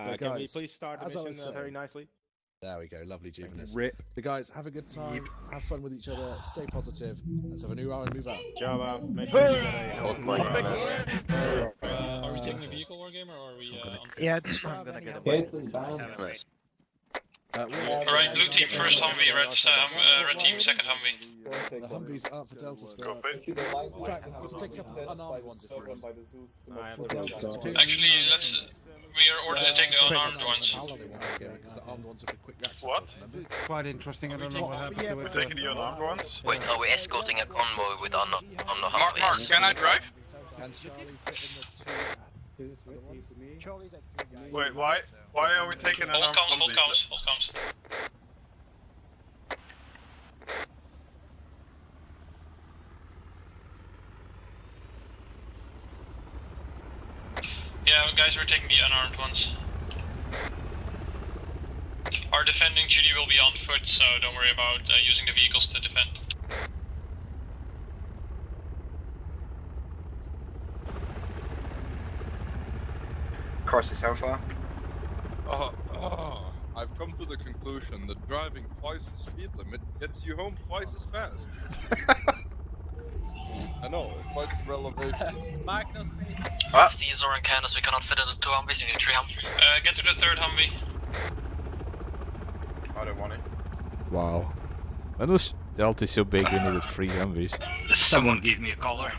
Can we guys, please start the as I mission was very saying- nicely? There we go, lovely Juvenus. Rip. So guys, have a good time, have fun with each other, stay positive, let's have a new hour and move out. Java, make sure you get a Hold my Are we taking a vehicle wargame or are we on? Yeah, just I'm gonna get a Alright, blue team first Humvee, red team second Humvee. The Humvees are for Delta Squad. In fact, take a couple unarmed ones if you want. Actually, we are ordered to take the unarmed ones. Because the armed ones are for quick reaction. What? Quite interesting. I don't know what happened to it. Taking the unarmed ones? Wait, are we escorting a convoy with Mark, Humvees? can I drive? Can Charlie fit in the two? Wait, why are we taking an Hold unarmed comms, hold Humvee? comms, hold comms. Yeah, guys, we're taking the unarmed ones. Our defending duty will be on foot, so don't worry about using the vehicles to defend. Crisis, how far? I've come to the conclusion that driving twice the speed limit gets you home twice as fast. I know, quite the revelation. With Caesar and Canis, we cannot fit into 2 Humvees, you need 3 Humvees. Get to the third Humvee. I don't want it. Wow. When was Delta so big we needed 3 Humvees? Someone give me a caller.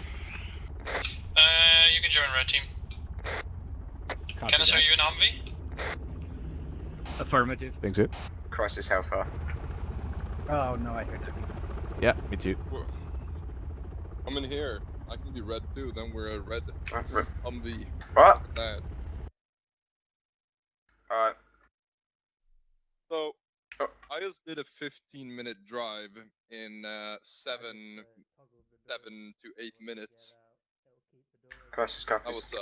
You can join red team. Canis, are you in Humvee? Affirmative. Think so? Crisis, how far? Oh no, I heard that. Yeah, me too. I'm in here. I can be red too, then we're a red Humvee. What? Look at that. Alright. So, I just did a 15-minute drive in 7 to 8 minutes. Crisis, That copies.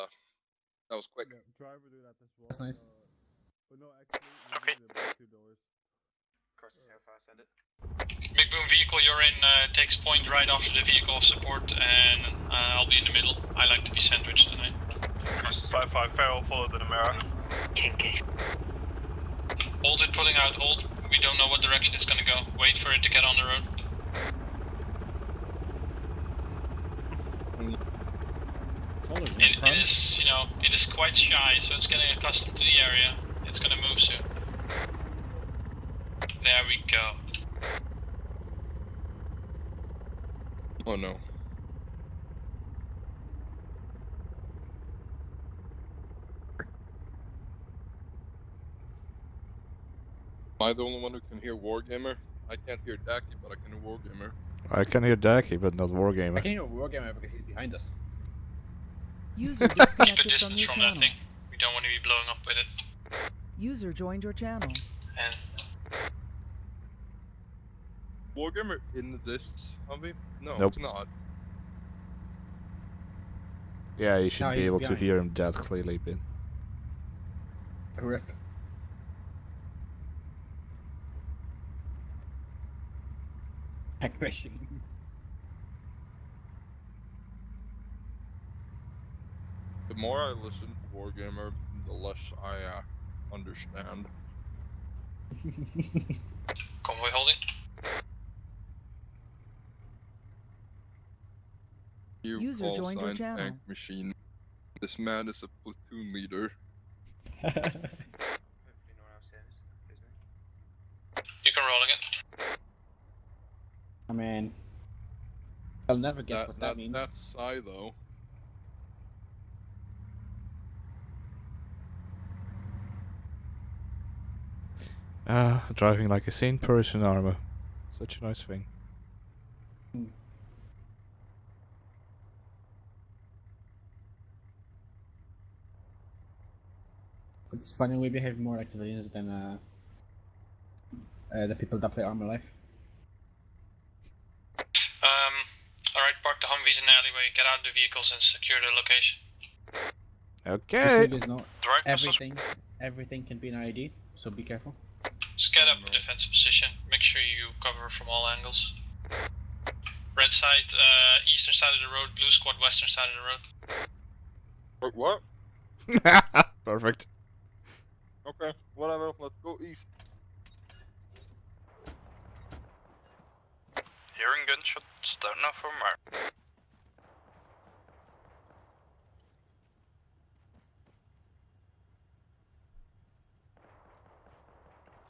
was quick. That's nice. Okay. Crisis, how far? Send it. Big Boom vehicle you're in takes point right after the vehicle of support, and I'll be in the middle. I like to be sandwiched tonight. Crisis 5-5, Farrell, follow the Namera. Kinky. Hold it, pulling out, hold. We don't know what direction it's gonna go. Wait for it to get on the road. It is, it is quite shy, so it's getting accustomed to the area. It's gonna move soon. There we go. Oh no. Am I the only one who can hear Wargamer? I can't hear Daki, but I can hear Wargamer. I can hear Daki, but not Wargamer. I can hear Wargamer because he's behind us. User Keep a disconnected from distance your from that channel. thing. We don't want to be blowing up with it. User joined your channel. And Wargamer in this Humvee? No, Nope. it's not. Yeah, you should No, be he's able to behind. hear him that clearly, Ben. Rip. Heck machine. The more I listen to Wargamer, the less I understand. convoy holding. You User call joined your sign channel. Tank Machine. This man is a platoon leader. Hopefully no one else hears. Hears me. You can roll again. I mean, I'll never guess what that means. That's Psy though. Driving like a sane person, Arma. Such a nice thing. It's funny we behave more like civilians than the people that play Armor Life. Alright, park the Humvees in the alleyway, get out of the vehicles and secure the location. Okay. Just know everything can be an ID, so be careful. Just get up a defensive position, make sure you cover from all angles. Red side, eastern side of the road, blue squad, western side of the road. What? Perfect. Okay, whatever, let's go east. Hearing gunshots, don't know from where.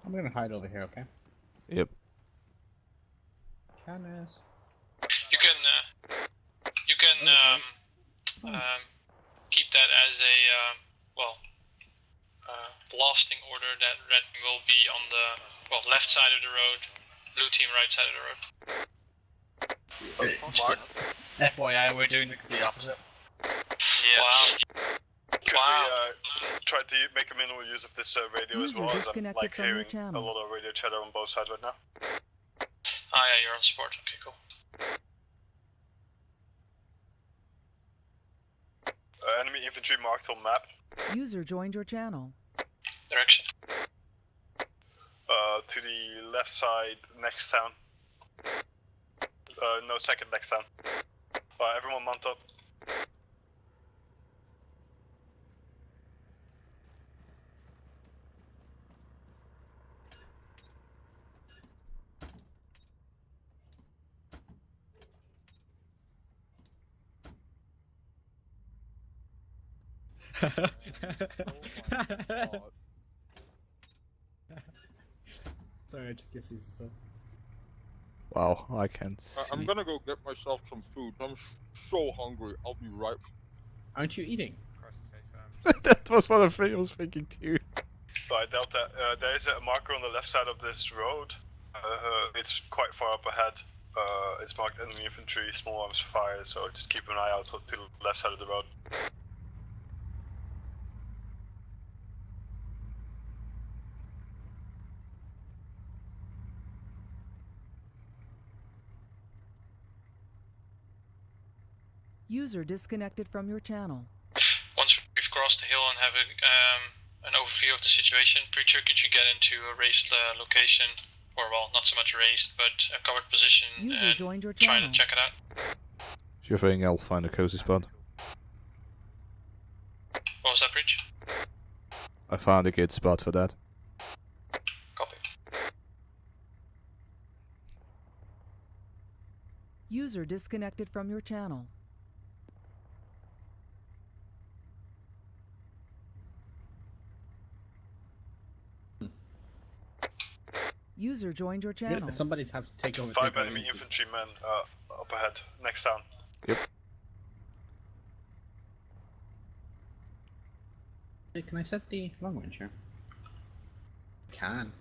I'm gonna hide over here, okay? Yep. Canis. You can keep that as a blasting order that red will be on the left side of the road, blue team right side of the road. Mark, FYI, we're doing the complete opposite. Yeah. Wow. could we try to make a minimal use of this radio as User well, as I'm disconnected like from your hearing a channel. lot of radio chatter on both sides right now. Ah, yeah, you're on support. Okay, cool. Enemy infantry marked on map. User joined your channel. Direction. To the left side, next town. No, second next town. Everyone mount up. Sorry, I took your season so. Wow, I can't see. I'm gonna go get myself some food. I'm so hungry. I'll be right. Aren't you eating? That was what I was thinking too. Right, Delta, there is a marker on the left side of this road. It's quite far up ahead. It's marked enemy infantry, small arms fire, so just keep an eye out to the left side of the road. User disconnected from your channel. Once we've crossed the hill and have an overview of the situation, Preacher, could you get into a raised location, or not so much raised, but a covered position, User and joined your try channel. to check it out? Sure thing, I'll find a cozy spot. What was that, Preach? I found a good spot for that. Copy. User disconnected from your channel. User joined your channel. Somebody's have to take over. 5 enemy infantrymen up ahead, next town. Yep. Hey, can I set the long range here? I can.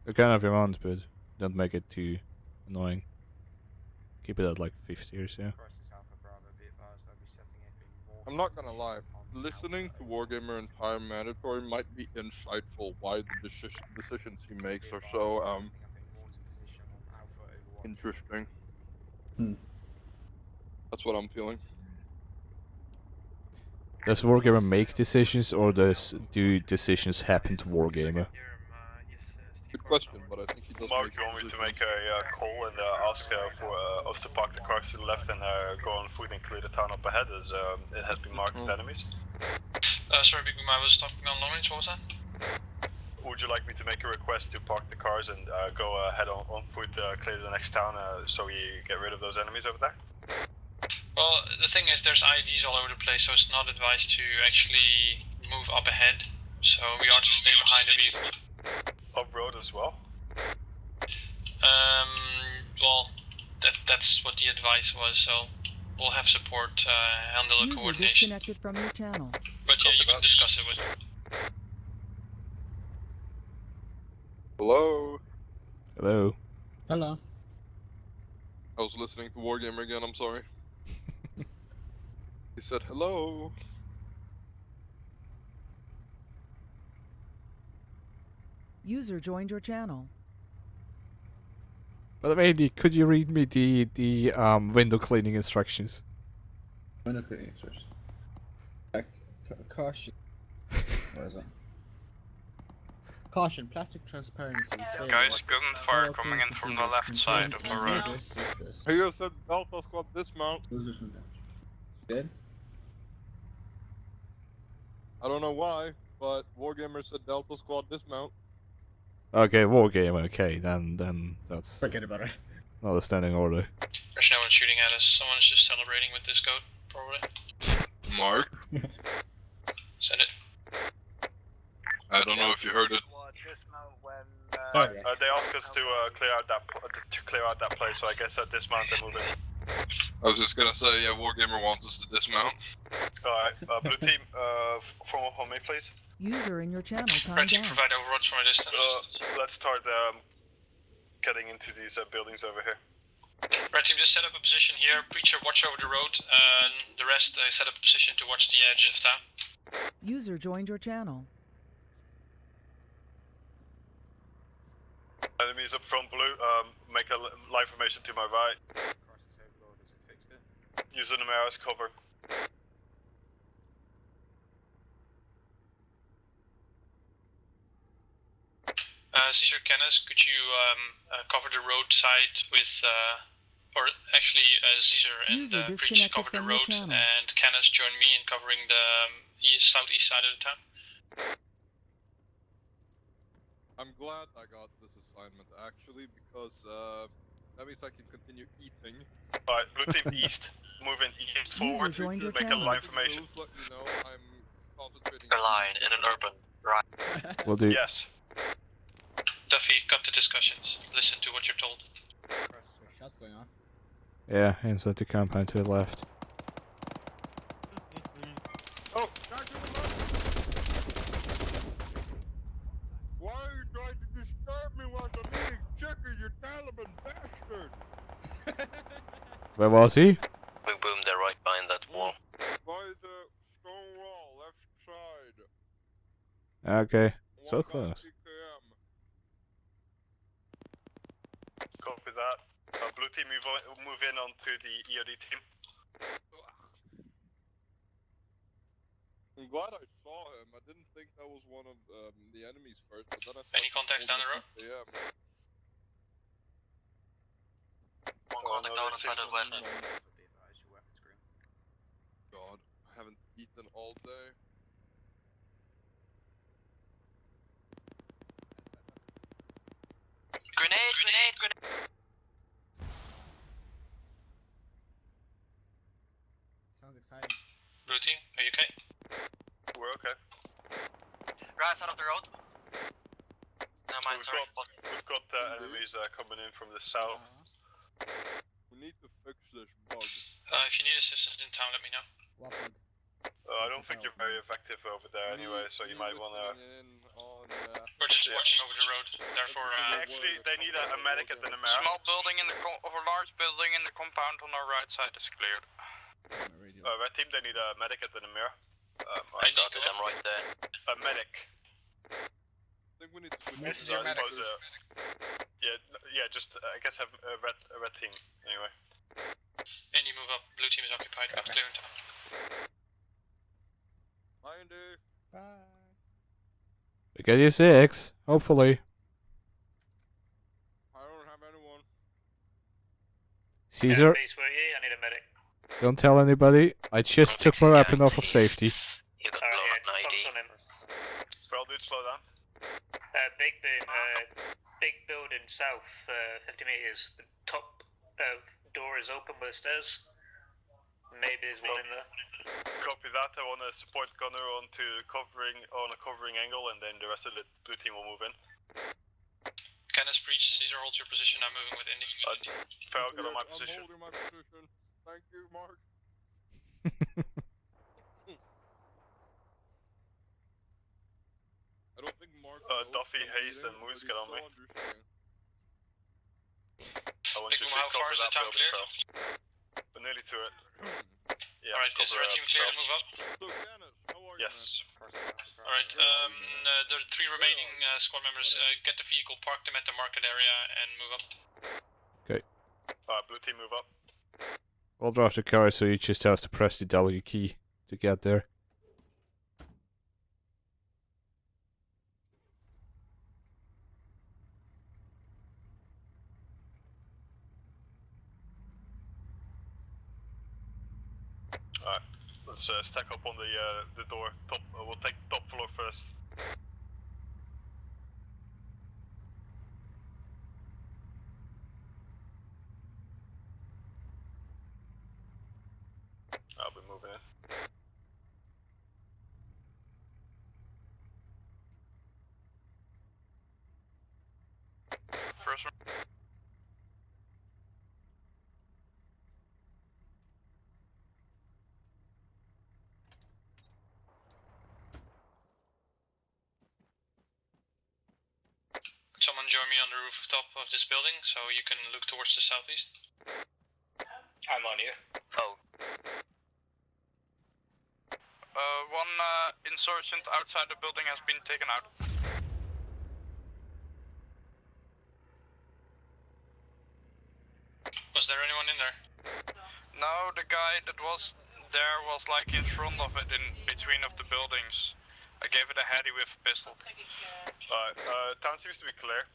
You can if you want, but don't make it too annoying. Keep it at like 50 or so. I'm not gonna lie. Listening to Wargamer and Time Mandatory might be insightful why the decisions he makes are so interesting. That's what I'm feeling. Does Wargamer make decisions, or do decisions happen to Wargamer? Good question, but I think he does. Mark, you want me to make a call and ask for us to park the cars to the left and go on foot and clear the town up ahead, as it has been marked with enemies? Sorry, Big Boom, I was talking on long range. What was that? Would you like me to make a request to park the cars and go ahead on foot, clear the next town, so we get rid of those enemies over there? Well, the thing is, there's IEDs all over the place, so it's not advised to actually move up ahead. So we ought to stay behind the vehicle. Up road as well? Well, that's what the advice was, so we'll have support handle the User coordination. disconnected from your channel. But yeah, you can discuss it with him. Hello. Hello. Hello. I was listening to Wargamer again. I'm sorry. He said hello. User joined your channel. By the way, could you read me the window cleaning instructions? Window cleaning instructions. Caution. Where is it? Caution, plastic transparency. Guys, gunfire coming in from the left side of the road. This. He said Delta Squad dismount. Good. I don't know why. but Wargamer said Delta Squad dismount. Okay, war game. Okay, then that's Forget about it. not a standing order. There's no one shooting at us. Someone's just celebrating with this code, probably. Mark? Send it. I don't know if you heard it. They asked us to clear out that place, so I guess dismount and move in. I was just gonna say, yeah, Wargamer wants us to dismount. Alright, blue team, form up on me, please. User in your channel Red timed team, out. provide overwatch from a distance. Let's start getting into these buildings over here. Red team, just set up a position here. Preacher, watch over the road, and the rest set up a position to watch the edge of town. User joined your channel. Enemies up front, blue. Make a line formation to my right. Across the table, or does it fix it? Using the mirror as cover. Caesar Kenneth, could you cover the roadside with, or actually Caesar and User Preacher disconnected cover the from your road, channel. and Kenneth join me in covering the southeast side of the town. I'm glad I got this assignment actually, because that means I can continue eating. Alright, blue team east. Moving east User forward. joined your Make a channel. line formation. Let me know I'm concentrating. Line in an urban. Right. We'll do. Yes. Duffy, cut the discussions. Listen to what you're told. Shots going off. Yeah, inside the compound to the left. Oh, back to the left. Why are you trying to disturb me while I'm eating chicken, you Taliban bastard? Where was he? Boom, boom, they're right behind that wall. By the stone wall, left side. Okay, so 1 close. PKM. Copy that. Blue team, move in onto the EOD team. I'm glad I saw him. I didn't think that was one of the enemies first, but then I saw. Any contacts down the road? Yeah. One contact down outside as well. Be advised, your weapons green. God, I haven't eaten all day. Grenade, grenade, grenade! Sounds exciting. Blue team, are you okay? We're okay. Right side of the road. No, mine, sorry. We've got enemies coming in from the south. We need to fix this bug. If you need assistance in town, let me know. What bug? I don't think you're very effective over there anyway, so you might want to... We're just watching over the road, therefore... Actually, they need a medic at the Nemera. Small building in the of a large building in the compound on our right side is cleared. Red team, they need a medic at the Nemera. I got it, I'm right there. A medic. I think we need to switch. This is your medic. Yeah, just I guess have a red team anyway. And you move up, blue team is occupied, we're clearing town. Mindy. Bye. We get you 6, hopefully. I don't have anyone. Caesar, Please, will you? I need a medic. don't tell anybody. I just took my weapon off of safety. You got Oh, blown yeah, up 90. focus on him. Well, dude, slow down. Big boom, big building south, 50 meters. The top door is open by the stairs. Maybe there's one in there. Copy that. I want to support Gunner on a covering angle, and then the rest of the blue team will move in. Kenneth, Preach, Caesar holds your position, I'm moving with Indy. Farrell, get on my I'm position. holding my position. Thank you, Mark. I don't think Mark. Duffy, Hayes, and Moose, get on me. I want you to How far cover is the that town building, cleared? Phil. We're nearly to it. Yeah, Alright, is the red team clear to move up? So, Dennis, how are you? Yes. Alright, there are 3 remaining squad members. Get the vehicle, park them at the market area, and move up. Alright, blue team, move up. We'll drive the car, so you just have to press the W key to get there. Alright, let's stack up on the door. We'll take top floor first. I'll be moving in. First one. Someone join me on the rooftop of this building so you can look towards the southeast. I'm on you. Oh. One insurgent outside the building has been taken out. Was there anyone in there? No, the guy that was there was like in front of it, in between of the buildings. I gave it a heady with a pistol. Alright, town seems to be clear.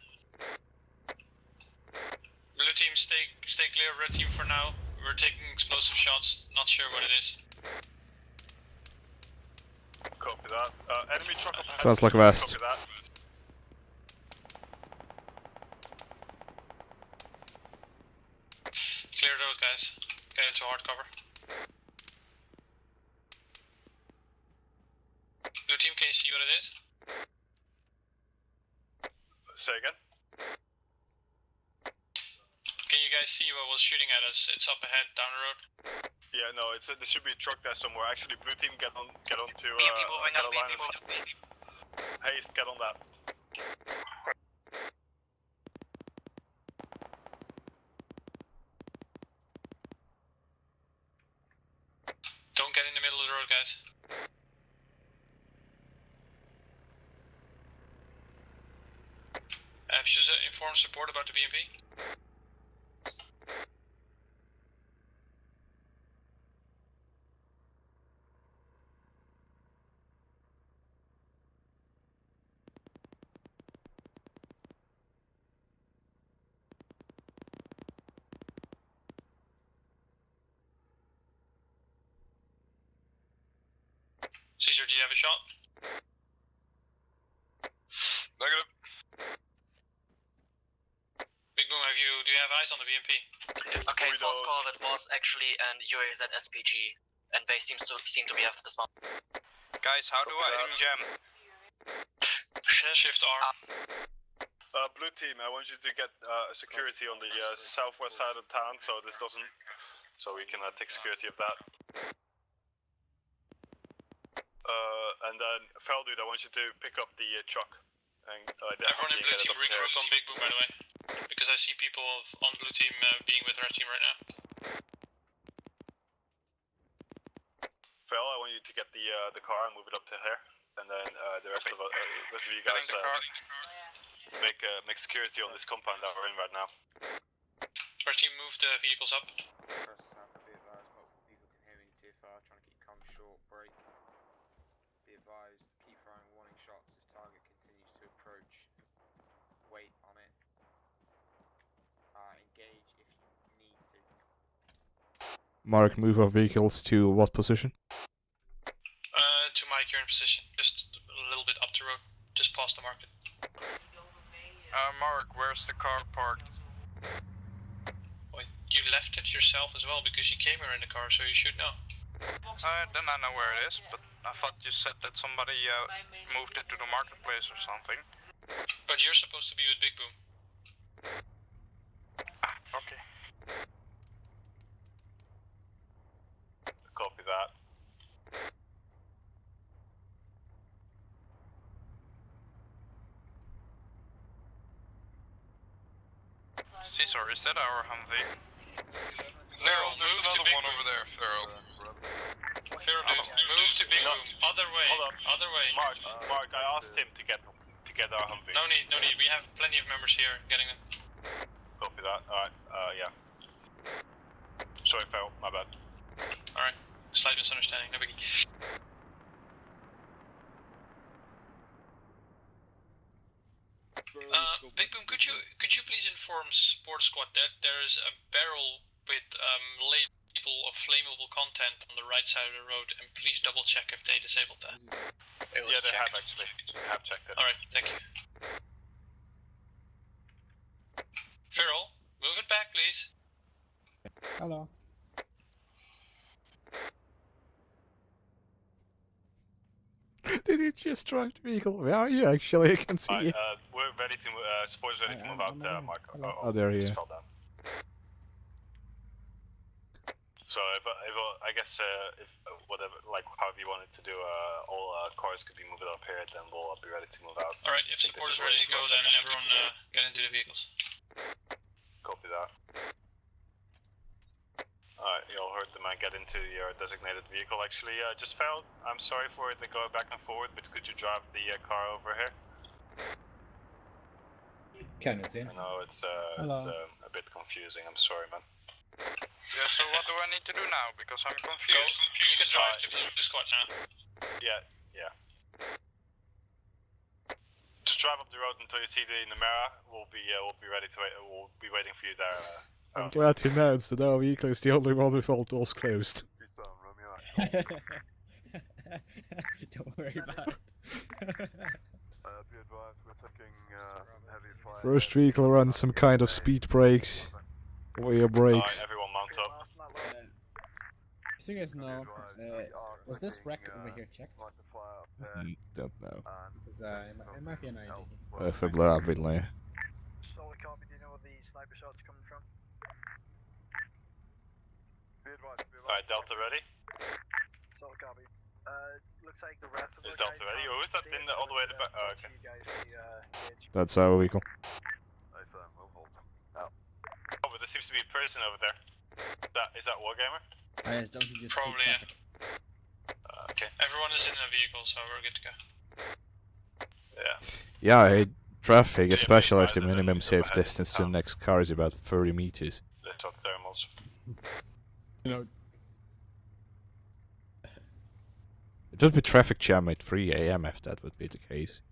Blue team, stay clear. Red team for now. We're taking explosive shots. Not sure what it is. Copy that. Enemy truck up ahead. Sounds like a vest. Copy that. Clear those guys. Get into hard cover. Blue team, can you see what it is? Say again? Can you guys see what was shooting at us? It's up ahead, down the road. Yeah, no, there should be a truck there somewhere. Actually, blue team, get onto BMP moving get up, a line BMP of moving up. haste, get on that. Don't get in the middle of the road, guys. Have you informed support about the BMP? Caesar, do you have a shot? Negative. Big Boom, do you have eyes on the BMP? Okay, false call. It was actually an UAZ SPG, and they seem to be after the spawn. Guys, how do I jam? Shift R. Blue team, I want you to get security on the southwest side of town, so this doesn't, so we can take security of that. And then Feldude, I want you to pick up the truck. And everyone in blue team regroup on Big Boom, by the way, because I see people on blue team being with red team right now. Fel, I want you to get the car and move it up to here, and then the rest of you guys make security on this compound that we're in right now. Red team, move the vehicles up. First time, be advised, multiple people can hear me in TFR, trying to keep comms short, break. Be advised, keep firing warning shots as target continues to approach. Wait on it. Engage if you need to. Mark, move our vehicles to what position? To my current position, just a little bit up the road, just past the market. Mark, where's the car parked? Well, you left it yourself as well, because you came here in the car, so you should know. Then I know where it is, but I thought you said that somebody moved it to the marketplace or something. But you're supposed to be with Big Boom. Okay. Copy that. Caesar, is that our Humvee? Feral, move to Big Boom. over there, Feral. Feral, dude, move to Big Boom. Other way, Hold up. other way. Mark, I asked him to get our Humvee. No need. We have plenty of members here getting them. Copy that. Alright, yeah. Sorry, Fel, my bad. Alright, slight misunderstanding, no biggie. Big Boom, could you please inform Sport Squad that there is a barrel with label of flammable content on the right side of the road, and please double check if they disabled that. It was Yeah, they have checked. actually. They have checked it. Alright, thank you. Feral, move it back, please. Hello. Did you just drive the vehicle? Where are you actually? I can see you. We're ready to move, support is ready to move out, Marco. Oh, there he is. Fell down. So I guess if whatever, like however you wanted to do, all cars could be moved up here, then we'll be ready to move out. Alright, if support is ready to go, then everyone get into the vehicles. Copy that. Alright, you all heard the man get into your designated vehicle actually. Just failed. I'm sorry for the going back and forward, but could you drive the car over here? Can it, yeah? I know it's a bit confusing, I'm sorry man. Yeah, so what do I need to do now? Because I'm confused. You can drive to the squad now. Yeah. Just drive up the road until you see the Nemera. We'll be ready to wait. We'll be waiting for you there. I'm glad to announce that our vehicle is the only one with all doors closed. Don't worry about it. Be advised, we're taking heavy fire. First vehicle runs some kind of speed brakes. Rear brakes. Everyone mount up. So you guys know, was this wreck over here checked? Don't know. Because it might be an idea. Förblövligt. Solid copy, do you know where the sniper shots are coming from? Be advised, Alright, Delta ready? Solid copy. Looks like the rest of Is Delta ready? Or is that in all the way to the back? Oh, okay. That's our vehicle. Oh, but there seems to be a person over there. Is that Wargamer? Yes, don't you just Probably, keep yeah. traffic. Okay. Everyone is in a vehicle, so we're good to go. Yeah. Yeah, traffic, especially if the minimum safe distance to the next car is about 30 meters. They talk thermals. You know, It would be traffic jam at 3 AM if that would be the case.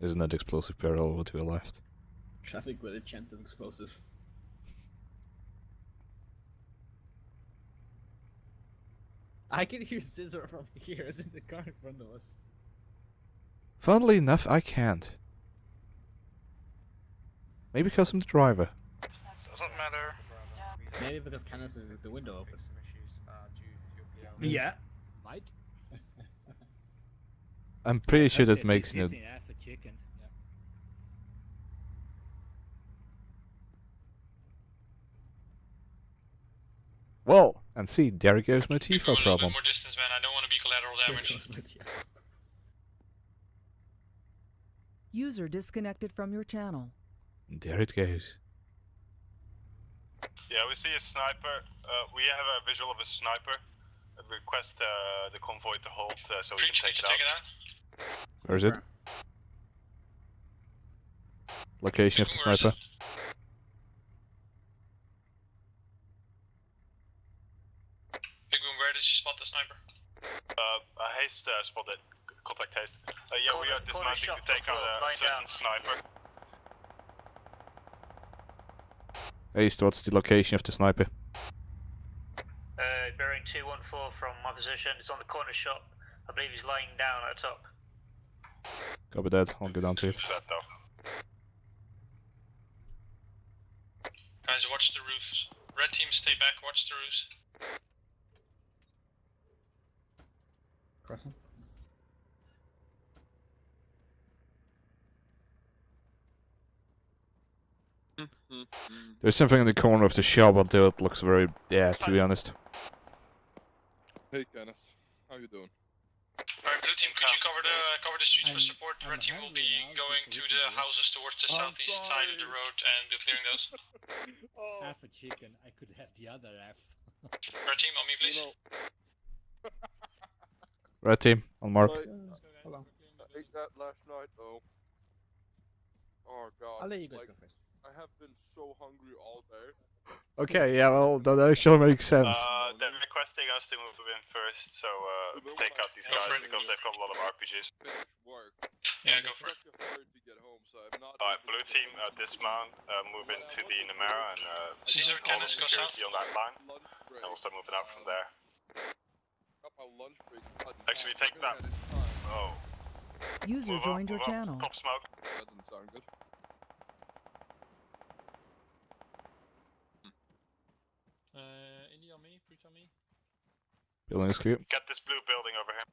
Isn't that explosive barrel over to the left? traffic with a chance of explosive. I can hear Scissor from here. It's in the car in front of us. Funnily enough, I can't. Maybe because I'm the driver. Doesn't matter. Maybe because Canis is the window open. Yeah, might. I'm pretty sure that makes no... Definitely half a chicken. Yeah. Well, and see, there goes my Tifo Go a little problem. bit more distance, man. I don't want to be collateral damage. User disconnected from your channel. There it goes. Yeah, we see a sniper. We have a visual of a sniper. Request the convoy to hold so we can take it out. Where is it? Location of the sniper. Big Boom, where did you spot the sniper? Haste spotted. Contact Haste. Yeah, we are dismounting to take out a certain sniper. Haste, what's the location of the sniper? Bearing 214 from my position. It's on the corner shop. I believe he's lying down at the top. Copy that, I'll go down to it. Guys, watch the roofs. Red team, stay back, watch the roofs. Crossing. There's something in the corner of the shop, although it looks very... yeah, to be honest. Hey, Canis. How you doing? Alright, blue team, could you cover the streets for support? Red team will be going to the houses towards the southeast side of the road and be clearing those. Half a chicken. I could have the other half. Red team, on me, please. Red team, on mark. Hello. I ate that last night, though. Oh god. I'll let you guys go first. I have been so hungry all day. Okay, yeah, well, that actually makes sense. They're requesting us to move in first, so take out these guys because they've got a lot of RPGs. Yeah, go for it. Alright, blue team, dismount, move into the Nemera and Caesar, hold Canis, go south. security on that line, and we'll start moving out from there. Got my lunch break. Actually, take that Oh. User Move up, joined your move up. channel. Pop smoke. That doesn't sound good. Indy on me, preach on me. Building is clear. Get this blue building over here.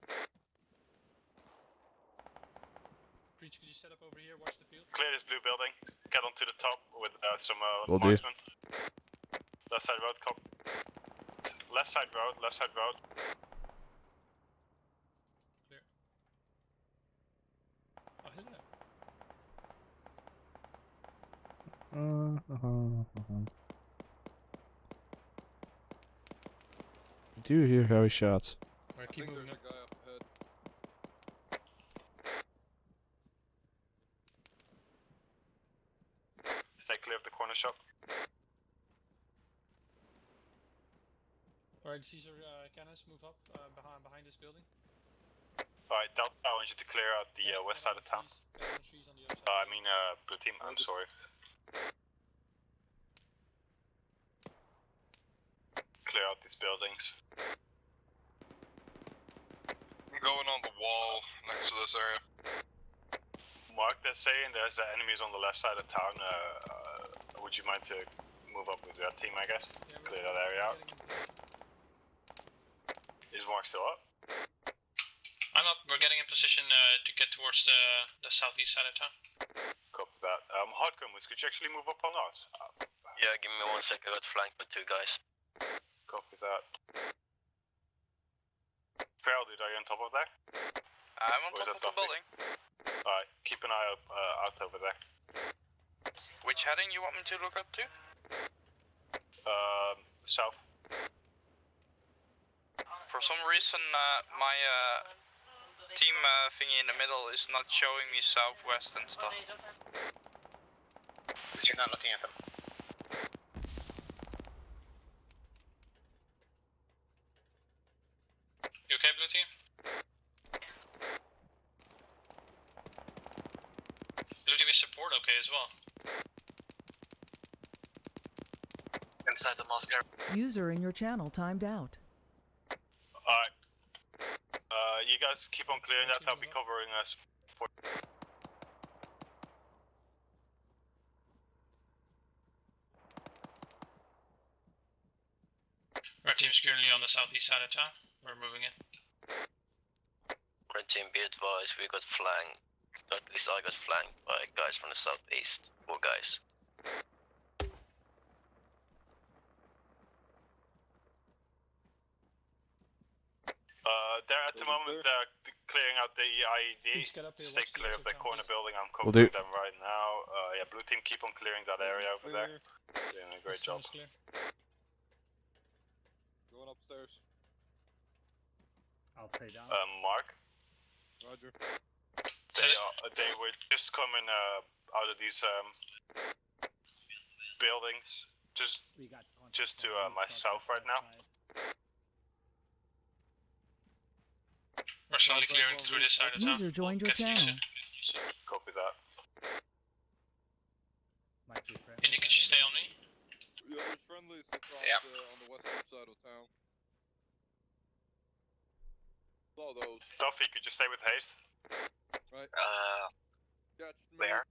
Preach, could you set up over here, watch the field? Clear this blue building. Get onto the top with some Will do. marksmen. Left side road, cop. Left side road, left side road. Clear. Oh, hello. I do hear heavy shots. Alright, keep moving up. Guy up ahead. Stay clear of the corner shop. Alright, Caesar, cannons, move up behind this building. Alright, Delta, I want you to clear out the west side of town. Trees on the other side. I mean, blue team, I'm sorry. Clear out these buildings. I'm going on the wall next to this area. Mark, they're saying there's enemies on the left side of town. Would you mind to move up with that team, I guess? Clear that area out. Is Mark still up? I'm up, we're getting in position to get towards the southeast side of town. Copy that. Hardcombers, could you actually move up on us? Yeah, give me 1 sec, I got flanked by 2 guys. Copy that. Feral, dude, are you on top of there? I'm on Or is top that of the Duffy? building. Alright, keep an eye out over there. Which heading you want me to look up to? South. For some reason, my team thingy in the middle is not showing me southwest and stuff. Because you're not looking at them. You okay, blue team? Blue team is support okay as well. Inside the mosque area. User in your channel timed out. Alright. You guys keep on clearing that, I'll be covering us. Our team's currently on the southeast side of town. We're moving in. Red team, be advised, we got flanked. At least I got flanked by guys from the southeast. 4 guys. They're at the moment clearing out the IED. Get up here, Stay watch the clear exit of the town, corner please. building, I'm Will covering do. them right now. Yeah, blue team, keep on clearing that area over there. Doing a great job. Clear. Going upstairs. I'll stay down. Mark, Roger. they were just coming out of these buildings, just We got contact just to from my the south right now. side. We're slowly clearing through this side of town. User joined your Getting channel. used. Copy that. Might be friendly. Indy, could you stay on me? Yeah, there's friendlies across Yeah. on the western side of town. Saw those. Duffy, could you stay with haste? Right. Catch me. Where?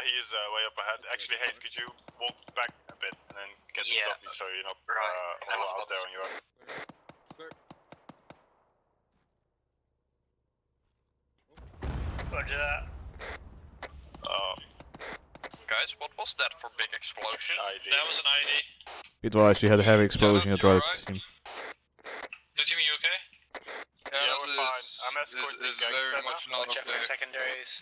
He is way up ahead. Actually, Hayes, could you walk back a bit and then get Yeah. to Duffy so you're not Right. I was all about out there to on your own? Clear. Roger that. Guys, what was that for big explosion? ID. That was an ID. Bidwell actually had a heavy explosion at right team. Blue team, are you okay? Yeah, we're fine. I'm escorting is the gangster very now. much not Watch out for okay. secondaries.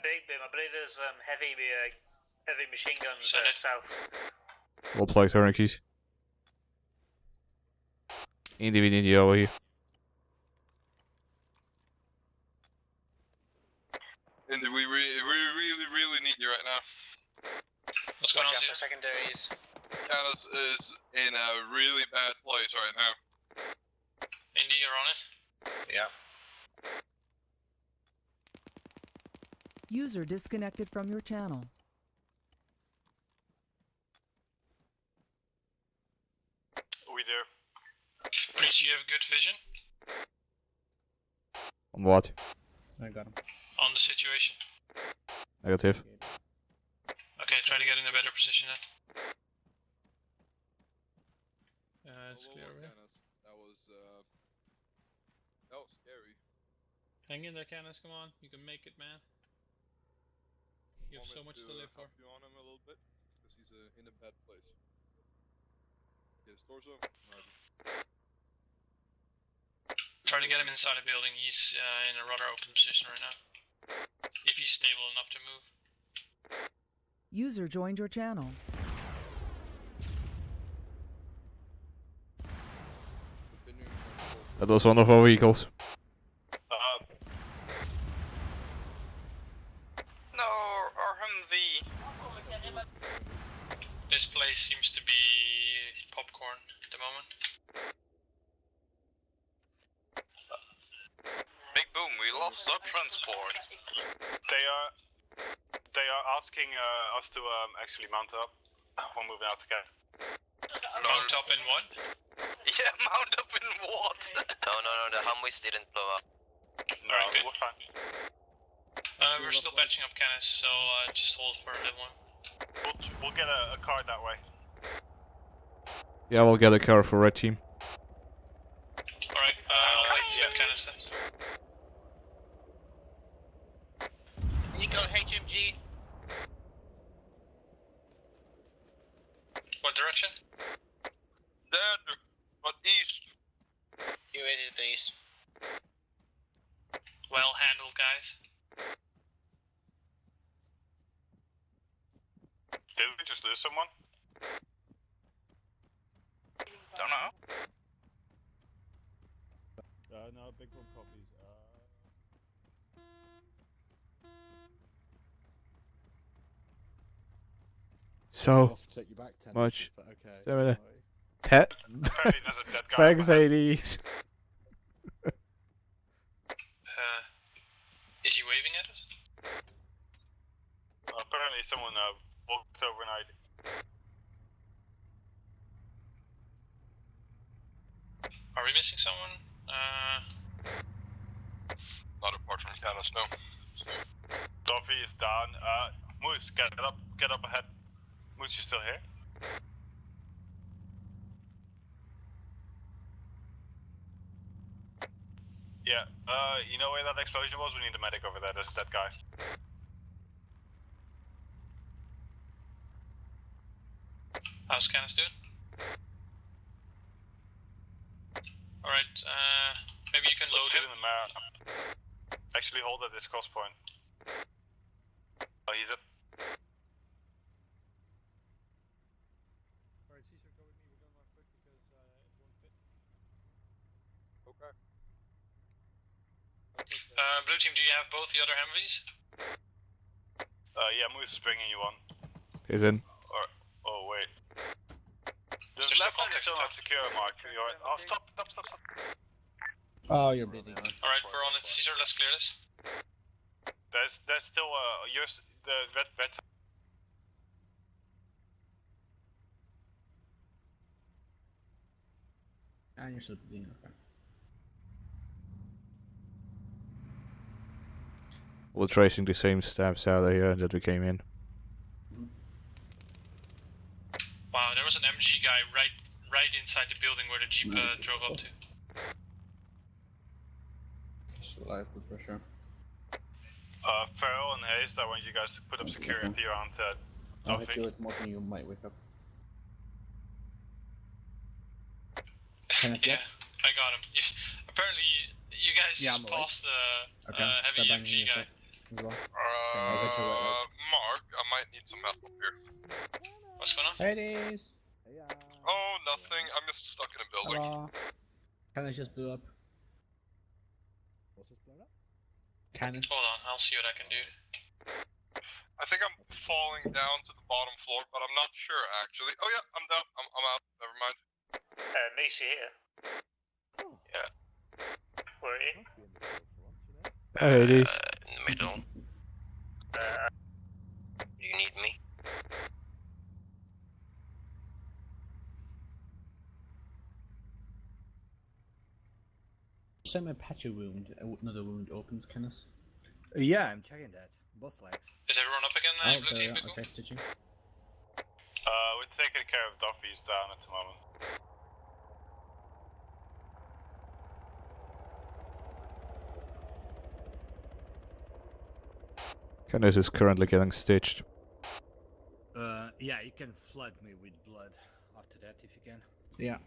Big Boom, I believe there's heavy machine guns Send it. south. All play tourniquets. Indy, we need you over here. And we really need you right now. What's going Watch on, out for Caesar? secondaries. Canis is in a really bad place right now. Indy, you're on it? Yeah. User disconnected from your channel. We do. Preach, you have good vision? what? I got him. On the situation. Negative. Okay, try to get in a better position then. It's clear, right? That was scary. Hang in there, Canis, come on. You can make it, man. You have so much to live for. Help you on him a little bit, because he's in a bad place. Get his torso. Roger. Try to get him inside the building. He's in a rather open position right now. If he's stable enough to move. User joined your channel. That was one of our vehicles. No, our Humvee. This place seems to be popcorn at the moment. Big boom, we lost our transport. They are asking us to actually mount up. We're moving out together. Mount up in what? Yeah, mount up in what? No, the Humvees didn't blow up. No, we're fine. We're still patching up Canis, so just hold for a little one. We'll get a car that way. Yeah, we'll get a car for red team. Alright, wait to see Canis then. Nico, HMG. What direction? There, but east. You is the east. Well handled, guys. Did we just lose someone? Don't know. No, big one copies. So Take you back 10 much. but okay. Sorry. Apparently there's a dead guy. Thanks, Hades. Is he waving at us? Apparently someone walked overnight. Are we missing someone? Not apart from Canis, no. Duffy is down. Moose, get up ahead. Moose, you still here? Yeah, you know where that explosion was? We need a medic over there, there's that guy. How's Canis doing? Alright, maybe you can load him. In the map. Actually hold at this cross point. Oh, he's up. Alright, Caesar, go with me. We're going on foot because it won't fit. Okay. Blue team, do you have both the other Humvees? Yeah, Moose is bringing you on. He's in. Oh, wait. The There's left still side is contact still on not secure, Mark. You're right. Oh, stop. Oh, you're bleeding. Alright, we're on it. Caesar, let's clear this. There's still, the red And you're still bleeding, okay. We're tracing the same steps out of here that we came in. Wow, there was an MG guy right inside the building where the Jeep drove up to. Still alive for pressure. Farrell and Hayes, I want you guys to put up security around I'll hit you with more than you might wake up. Can I see Yeah, I got him. Apparently, you guys Yeah, I'm just awake. passed the Okay, heavy start banging MG guy. yourself as well. I'll get you right up. Mark, I might need some help up here. What's going on? Hades! Oh, nothing. I'm just stuck in a building. Hello. Canis just blew up. What's this blown up? Canis. Hold on, I'll see what I can do. I think I'm falling down to the bottom floor, but I'm not sure actually. Oh yeah, I'm down. I'm out. Never mind. Macy here. Yeah. Where are you? There it is. In the middle. Do you need me? Time a patch a wound, another wound opens, Kenneth. Yeah, I'm checking that. Both legs. Is everyone up again? Oh, Blue there team, we are. Big Okay, stitching. We're taking care of Duffy's down at the moment. Kenneth is currently getting stitched. Yeah, you can flood me with blood after that if you can. Yeah.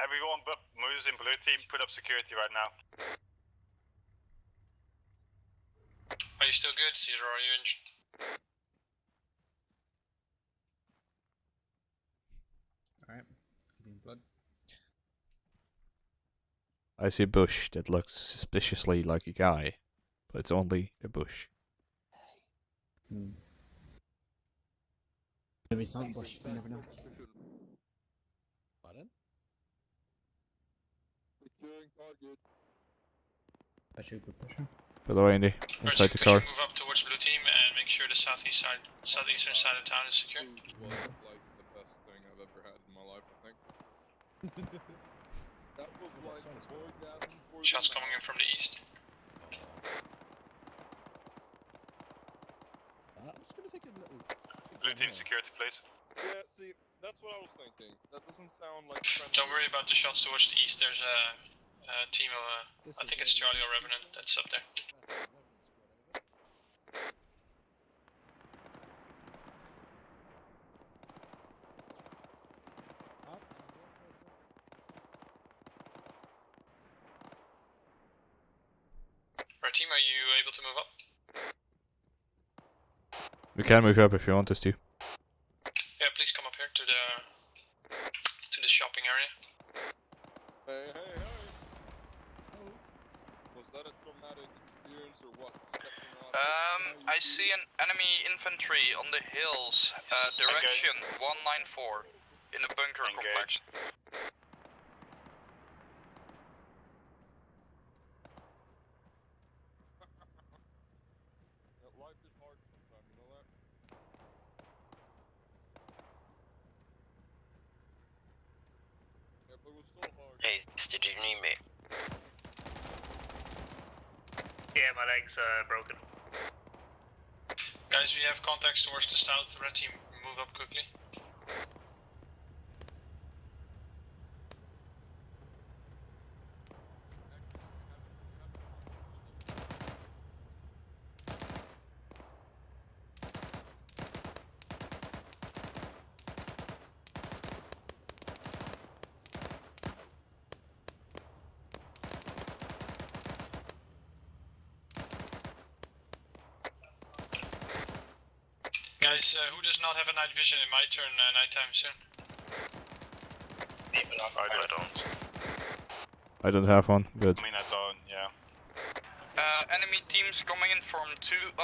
Everyone but Moose in blue team, put up security right now. Are you still good, Caesar, or are you injured? Alright. Being blood. I see a bush that looks suspiciously like a guy, but it's only a bush. Maybe it's not bush, you never know. Pardon? Securing target. Patch a good pusher. Below Andy, inside the car. Move up towards blue team and make sure the southeastern side of town is secure. Was like the best thing I've ever had in my life, I think. That was like orgasm for Shots coming in from the east. I'm just gonna take a little. Blue team security, please. Yeah, see, that's what I was thinking. That doesn't sound like Don't worry about the shots towards the east. There's a team of, I think it's Charlie or Revenant that's up there. Our team, are you able to move up? We can move up if you want us to. Yeah, please come up here to the shopping area. Hey, hey, hey! Was that a traumatic experience or what? I see an enemy infantry on the hills, direction 194, in the bunker complex. Life is hard sometimes, you know that? Yeah, but it was still hard. Hey, did you need me? Yeah, my legs are broken. Guys, we have contacts towards the south. Red team, move up quickly. Guys, who does not have a night vision? It might turn nighttime soon. I don't. I don't have one, good. I mean, I don't, yeah. Enemy teams coming in from 209.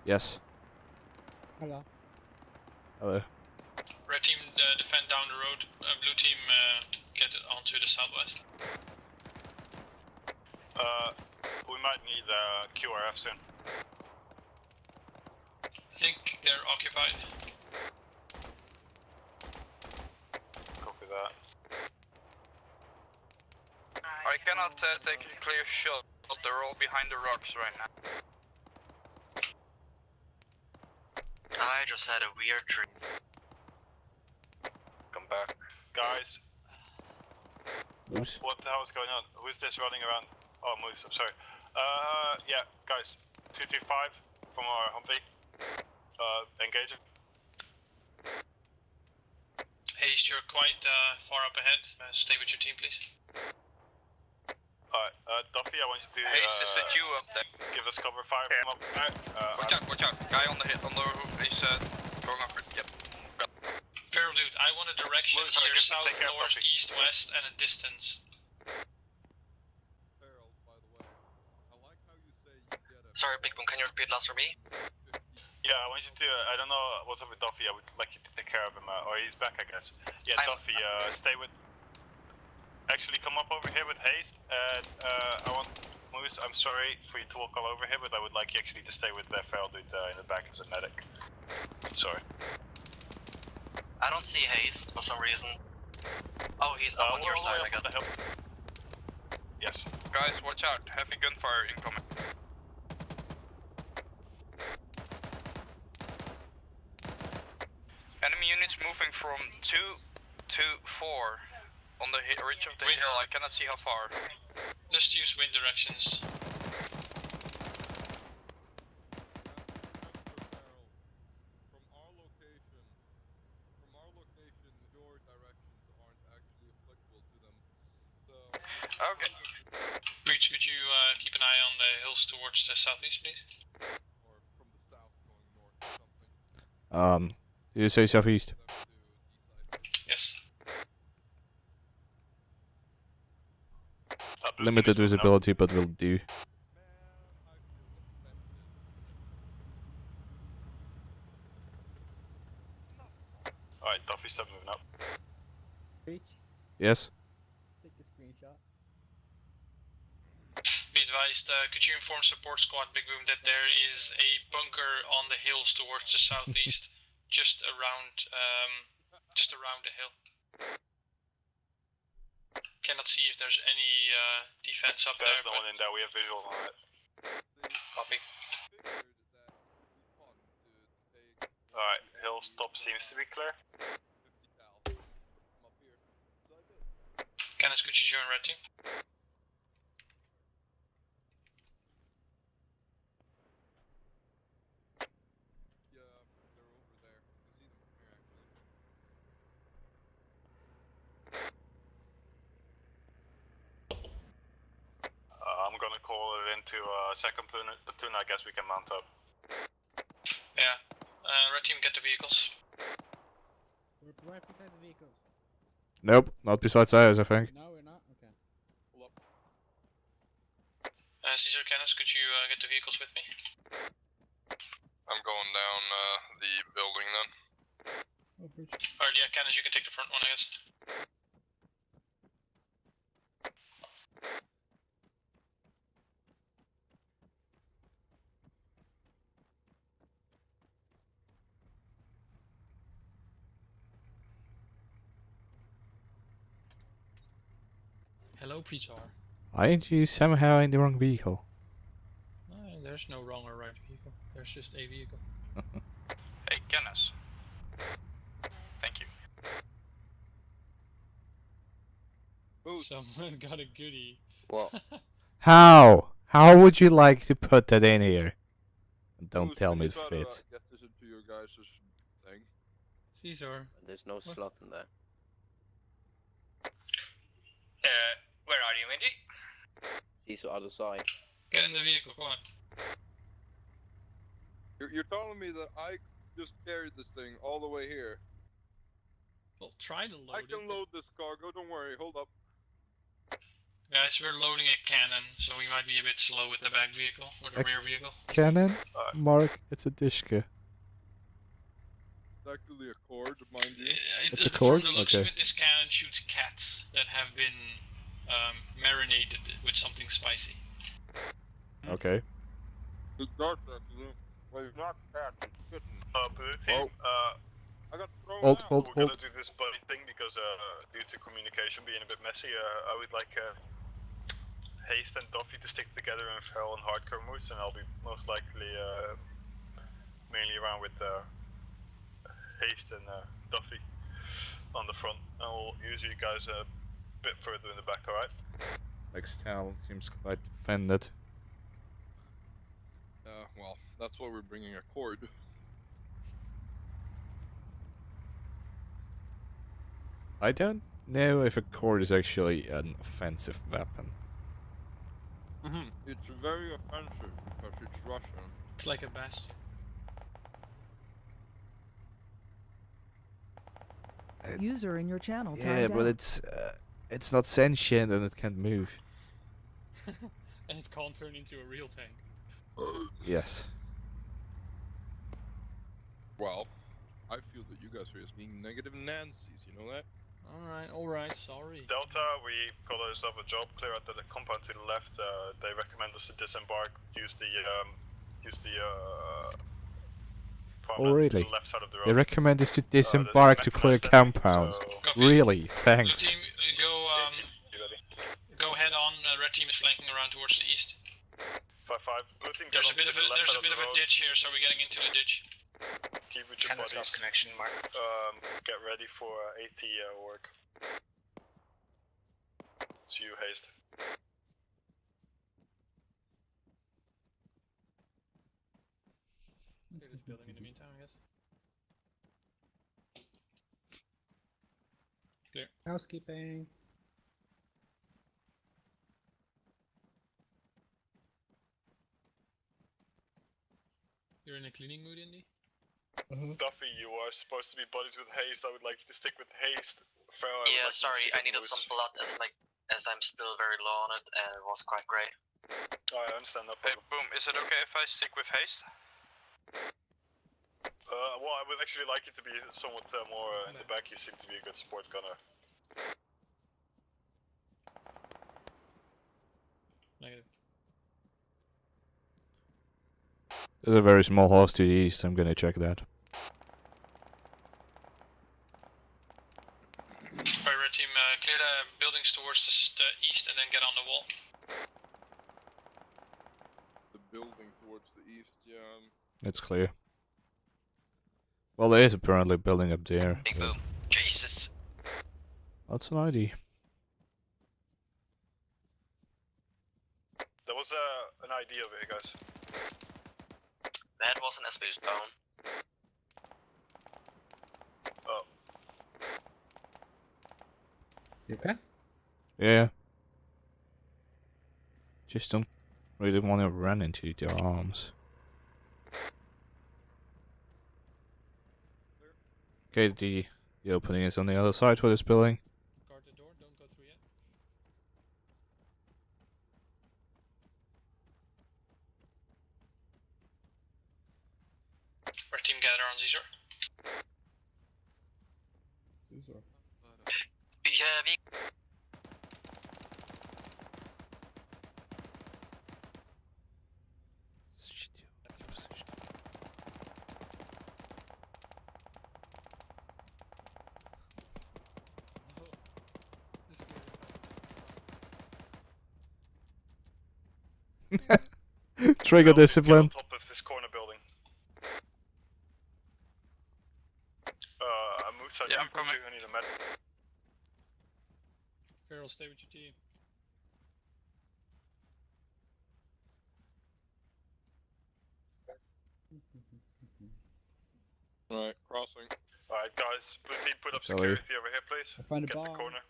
Yes. Hello. Hello. Red team, defend down the road. Blue team, get it onto the southwest. We might need QRF soon. I think they're occupied. Copy that. I cannot take a clear shot, but they're all behind the rocks right now. I just had a weird dream. Come back. Guys, Moose. what the hell is going on? Who's this running around? Oh, Moose, I'm sorry. Yeah, guys, 225 from our Humvee. Engaging. Haste, you're quite far up ahead. Stay with your team, please. Alright, Duffy, I want you to Haste, is it you up there? give us cover fire from up there. Watch out. Guy on the roof is going up. Yep. Feral dude, I want a direction Moose, here, just south, take care of north, Duffy. east, west, and a distance. Feral, by the way. I like how you say you get a... Sorry, Big Boom, can you repeat last for me? Yeah, I want you to, I don't know what's up with Duffy, I would like you to take care of him, or he's back, I guess. Yeah, Duffy, stay with... Actually, come up over here with haste, and I want... Moose, I'm sorry for you to walk all over here, but I would like you actually to stay with the feral dude in the back as a medic. Sorry. I don't see Haste for some reason. Oh, he's up on your side, I got the help. Yes. Guys, watch out. Heavy gunfire incoming. Enemy units moving from 2 to 4 on the ridge of the hill. I cannot see how far. Just use wind directions. Okay. Breach, could you keep an eye on the hills towards the southeast, please? Did you say southeast? Yes. Limited visibility, but will do. Alright, Duffy, stop moving up. Breach, Yes. take a screenshot. Be advised, could you inform support squad Big Boom that there is a bunker on the hills towards the southeast, just around the hill. Cannot see if there's any defense up There's there. no one in there, we have visual on it. Copy. Alright, hills top seems to be clear. Canis, could you join red team? I'm gonna call it into second platoon, I guess we can mount up. Yeah. Red team, get the vehicles. We're right beside the vehicles. Nope, not besides ours, I think. No, we're not? Okay. Caesar, Canis, could you get the vehicles with me? I'm going down the building then. Oh, Breach. Alright, yeah, Canis, you can take the front one, I guess. Hello, Preacher. Aren't you somehow in the wrong vehicle? There's no wrong or right vehicle. There's just a vehicle. Hey, Canis. Thank you. Someone got a goodie. What? How? How would you like to put that in here? Don't tell me it fits. Get this into your guys' thing. Caesar. There's no slot in there. Where are you, Indy? Caesar, other side. Get in the vehicle, come on. You're telling me that I just carried this thing all the way here. Well, try to load I can load this cargo, don't worry, hold up. Guys, we're loading a cannon, so we might be a bit slow with the back vehicle, or the rear vehicle. Cannon? Mark, it's a Dishka. It's actually a cord, mind you. It's a cord? From the looks Okay. of it, this cannon shoots cats that have been marinated with something spicy. Okay. The dark actually. Well, it's not cat, it's kitten. Blue team, I got thrown Hold, out. hold, we're hold. gonna do this buddy thing because due to communication being a bit messy, I would like Haste and Duffy to stick together in feral and hardcore moves, and I'll be most likely mainly around with Haste and Duffy on the front, and we'll use you guys a bit further in the back, alright? Extal seems quite offended. Well, that's why we're bringing a cord. I don't know if a cord is actually an offensive weapon. It's very offensive because it's Russian. It's like a bastion. User in your channel Yeah, timed but out. it's not sentient and it can't move. And it can't turn into a real tank. Yes. Well, I feel that you guys are just being negative Nancy's, you know that? Alright, sorry. Delta, we got ourselves a job clear out the compound to the left. They recommend us to disembark, use the Oh really? the left side of the road. They recommend us to disembark to clear compounds. Really? Thanks. Go head on. Red team is flanking around towards the east. 5-5. Blue team There's a bit of a ditch here, so we're getting into the ditch. Keep with your bodies. Lost connection, Mark. Get ready for AT work. It's you, Haste. Clear this building in the meantime, I guess. Clear. Housekeeping. You're in a cleaning mood, Indy? Duffy, you are supposed to be buddies with Haste. I would like you to stick with Haste. Farrell, Yeah, sorry, I needed some blood as I'm still very low on it and it was quite grey. Oh, I understand, no Hey, problem. Boom, is it okay if I stick with haste? Well, I would actually like you to be somewhat more in the back. You seem to be a good support gunner. Negative. There's a very small house to the east, I'm gonna check that. Alright, red team, clear the buildings towards the east and then get on the wall. The building towards the east, yeah. It's clear. Well, there is apparently a building up there. Big boom. Jesus! That's an ID. There was an idea over here, guys. That wasn't as boost bone. Oh. You okay? Yeah. Just don't really want to run into their arms. Okay, the opening is on the other side for this building. Guard the door, don't go through yet. Red team, gather on Caesar. Yeah, we... Trigger discipline. Get on top of this corner building. Yeah, I'm coming. I need a med. Farrell, stay with your team. Right, crossing. Alright, guys. Blue team, put up Sorry. security over here, please. I found a Get the bomb. corner.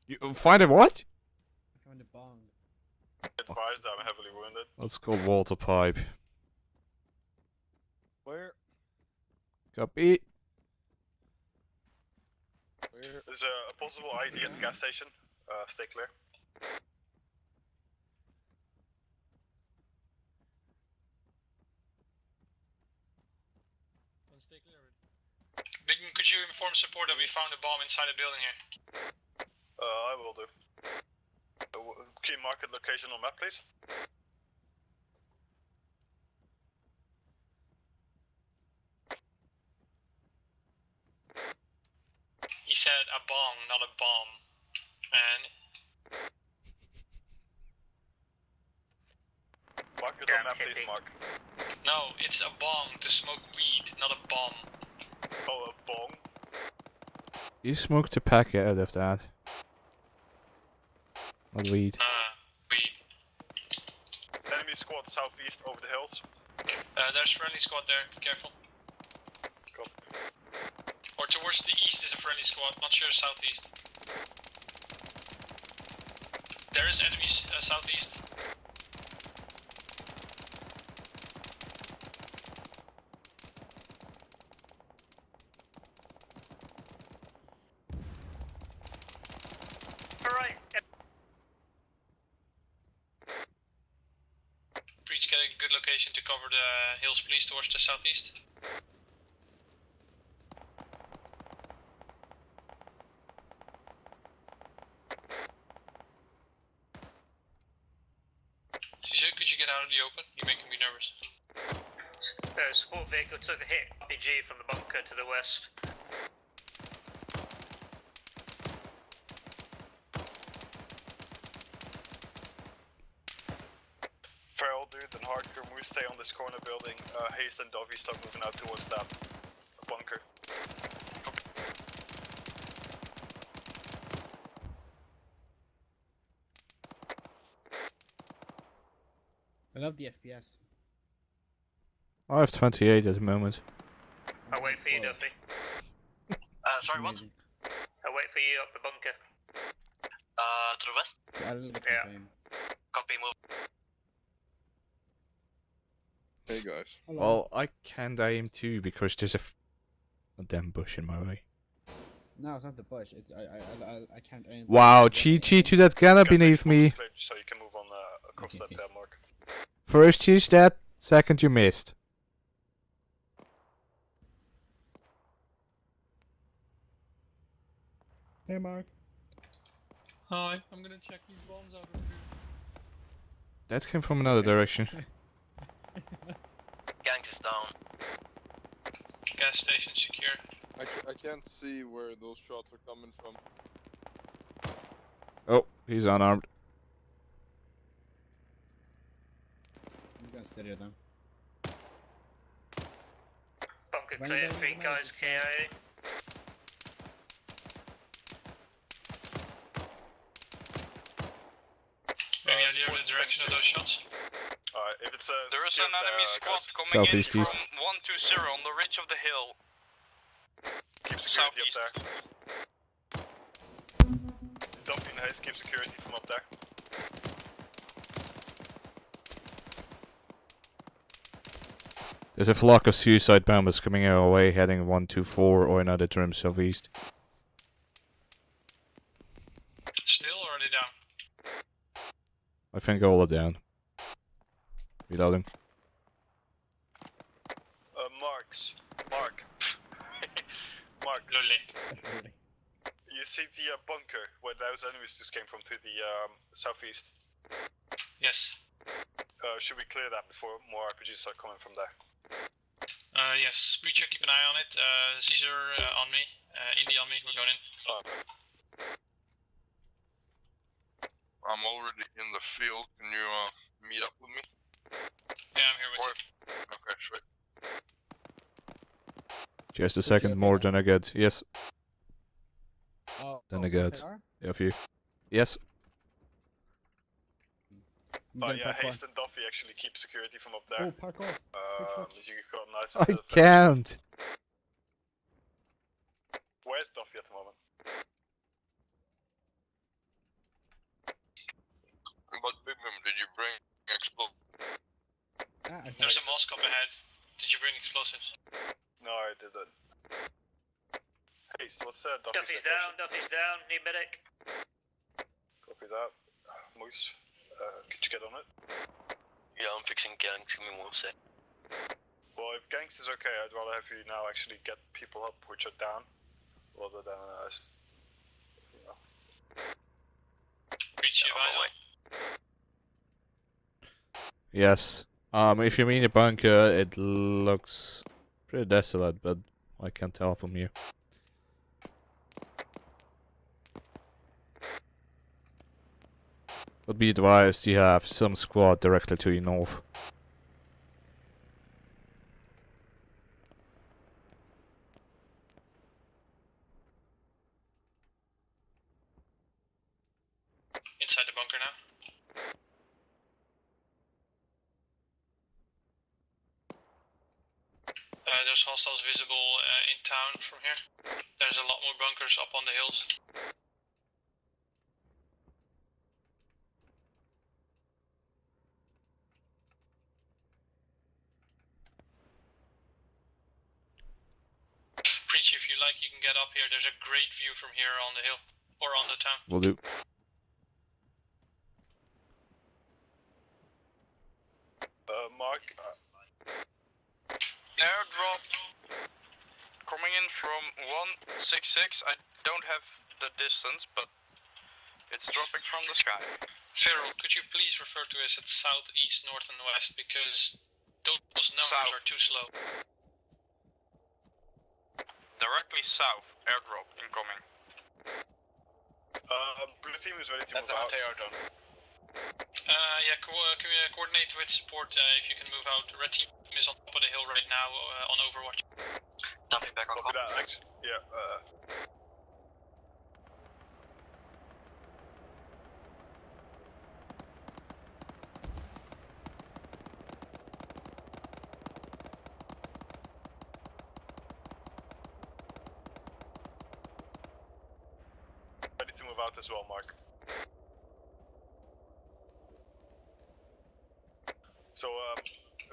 You find it what? I found a bong. Advised, I'm heavily wounded. That's called water pipe. Where? Copy. Where? There's a possible ID at the gas station. Stay clear. Stay clear. Bigman, could you inform support that we found a bomb inside a building here? I will do. Key market location on map, please. He said a bong, not a bomb. Man. Mark it on map, please, Mark. No, it's a bong to smoke weed, not a bomb. Oh, a bong? You smoked a packet out of that. Not weed. Weed. Enemy squad southeast over the hills. There's friendly squad there, be careful. Go. Or towards the east is a friendly squad, not sure southeast. There is enemies southeast. Alright. Breach, get a good location to cover the hills, please, towards the southeast. Could you get out of the open? You're making me nervous. Support vehicle took a hit RPG from the bunker to the west. Feral dude and Hardcore Moose stay on this corner building. Haste and Dovey start moving out towards that bunker. I love the FPS. I have 28 at the moment. I'll wait for you, Duffy. Sorry, what? I'll wait for you up the bunker. To the west? Yeah. Copy, move. Hey guys. Well, I can't aim too because there's a damn bush in my way. No, it's not the bush. I can't aim. Wow, Chi to that gunner beneath me. So you can move on across that mark. First you that, second you missed. Hey, Mark. Hi, I'm gonna check these bombs out of here. That came from another direction. Gangs is down. Gas station secure. I can't see where those shots are coming from. Oh, he's unarmed. I'm gonna steady them. Bunker clear, 3 guys KIA. Any idea of the direction of those shots? Alright, if it's There is an enemy squad coming Southeast in east. from 120 on the ridge of the hill. keep security Southeast. up there. Duffy and Haste keep security from up there. There's a flock of suicide bombers coming our way, heading 124 or another trim southeast. Still or are they down? I think all are down. Reloading. Mark. Lully. You see the bunker where those enemies just came from to the southeast? Yes. Should we clear that before more RPGs start coming from there? Yes. Breacher, keep an eye on it. Caesar on me. Indy on me. We're going in. I'm already in the field. Can you meet up with me? Yeah, I'm here with you. Okay, sweet. Just a second more than I get. Yes. Oh, Then I get a few. Yes. Yeah, Haste and Duffy actually keep security from up there. Oh, parkour. You got nice. I can't. Where's Duffy at the moment? But Bigman, did you bring explosives? There's a Moscow ahead. Did you bring explosives? No, I didn't. Haste, what's Duffy's Duffy's location? down, need medic. Copy that. Moose, could you get on it? Yeah, I'm fixing gangs. Give me 1 sec. Well, if gangs is okay, I'd rather have you now actually get people up which are down, rather than you know. Reach you by Yes. If you mean a bunker, it looks pretty desolate, but I can't tell from here. But be advised, you have some squad directly to your north. inside the bunker now. There's hostiles visible in town from here. There's a lot more bunkers up on the hills. Preach, if you like, you can get up here. There's a great view from here on the hill. Or on the town. Will do. Mark. Airdrop coming in from 166. I don't have the distance, but it's dropping from the sky. Feral, could you please refer to us at south, east, north, and west? Because Those numbers are too slow. Directly south, airdrop incoming. Blue team is ready to move out. Yeah, coordinate with support if you can move out. Red team is on top of the hill right now on Overwatch. Nothing back on Copy that, actually. Yeah, ready to move out as well, Mark. So,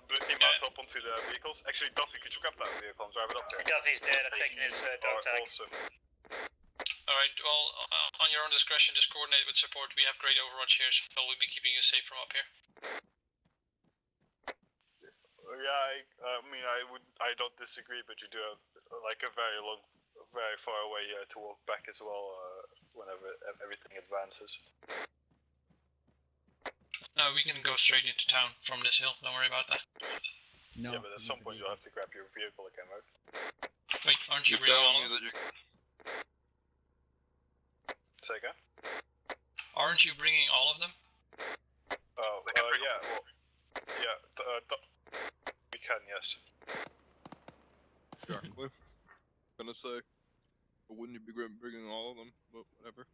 blue team mount up onto the vehicles. Actually, Duffy, could you grab that vehicle and drive it up there? Duffy's dead, I've taken his dog tag. Awesome. Alright, well, on your own discretion, just coordinate with support. We have great Overwatch here, so we'll be keeping you safe from up here. Yeah, I mean, I don't disagree, but you do have like a very far away to walk back as well whenever everything advances. We can go straight into town from this hill, don't worry about that. No. Yeah, but at some point you'll have to grab your vehicle again, right? Wait, aren't you bringing all of them? Say again? Aren't you bringing all of them? Oh, yeah, well, yeah, we can, yes. Exactly. Gonna say, but wouldn't you be bringing all of them? But whatever.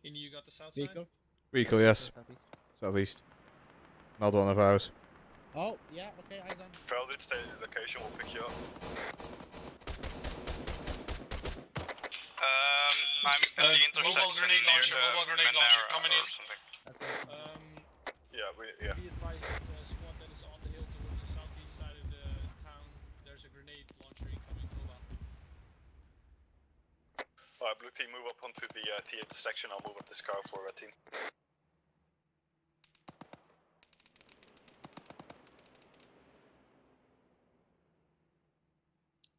And you got the south Vehicle? Vehicle, yes. Southeast. Not one of ours. Oh, yeah, okay, eyes on. Feraldid, stay in the location, we'll pick you up. I'm at the intersection mobile grenade launcher, coming in. Yeah, Be advised of the squad that is on the hill towards the southeast side of the town. There's a grenade launcher incoming mobile. Alright, blue team, move up onto the T intersection, I'll move up this car for red team.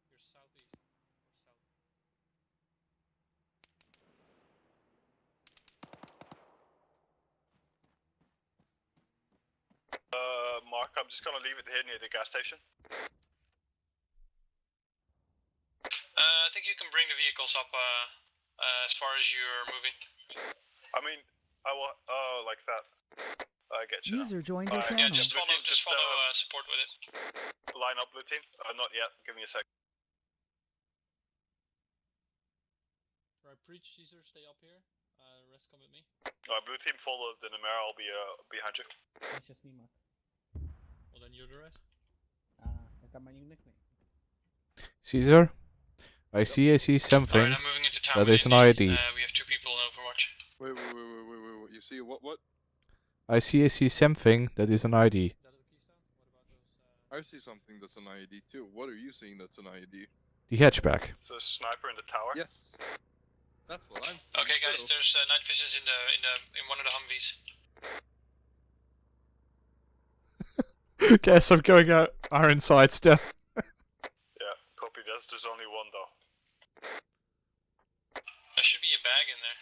You're southeast. Or south. Mark, I'm just gonna leave it here near the gas station. I think you can bring the vehicles up as far as you're moving. I mean, I will, like that. I get you. User joined your Yeah, channel. just follow support with it. Line up, blue team. Not yet, give me a sec. Right, preach, Caesar, stay up here. Rest come with me. Alright, blue team, follow the Nemera, I'll be behind you. That's just me, Mark. Well, then you're the rest. Is that my new nickname? Caesar? I see something Alright, I'm moving into town that with is an you. ID. We have 2 people on Overwatch. Wait, you see what? I see something that is an ID. I see something that's an ID too. What are you seeing that's an ID? The hatchback. It's a sniper in the tower. Yes. That's what I'm seeing. Okay guys, too. there's night visions in one of the Humvees. Guess I'm going out iron side still. Yeah, copy, there's only one though. There should be a bag in there.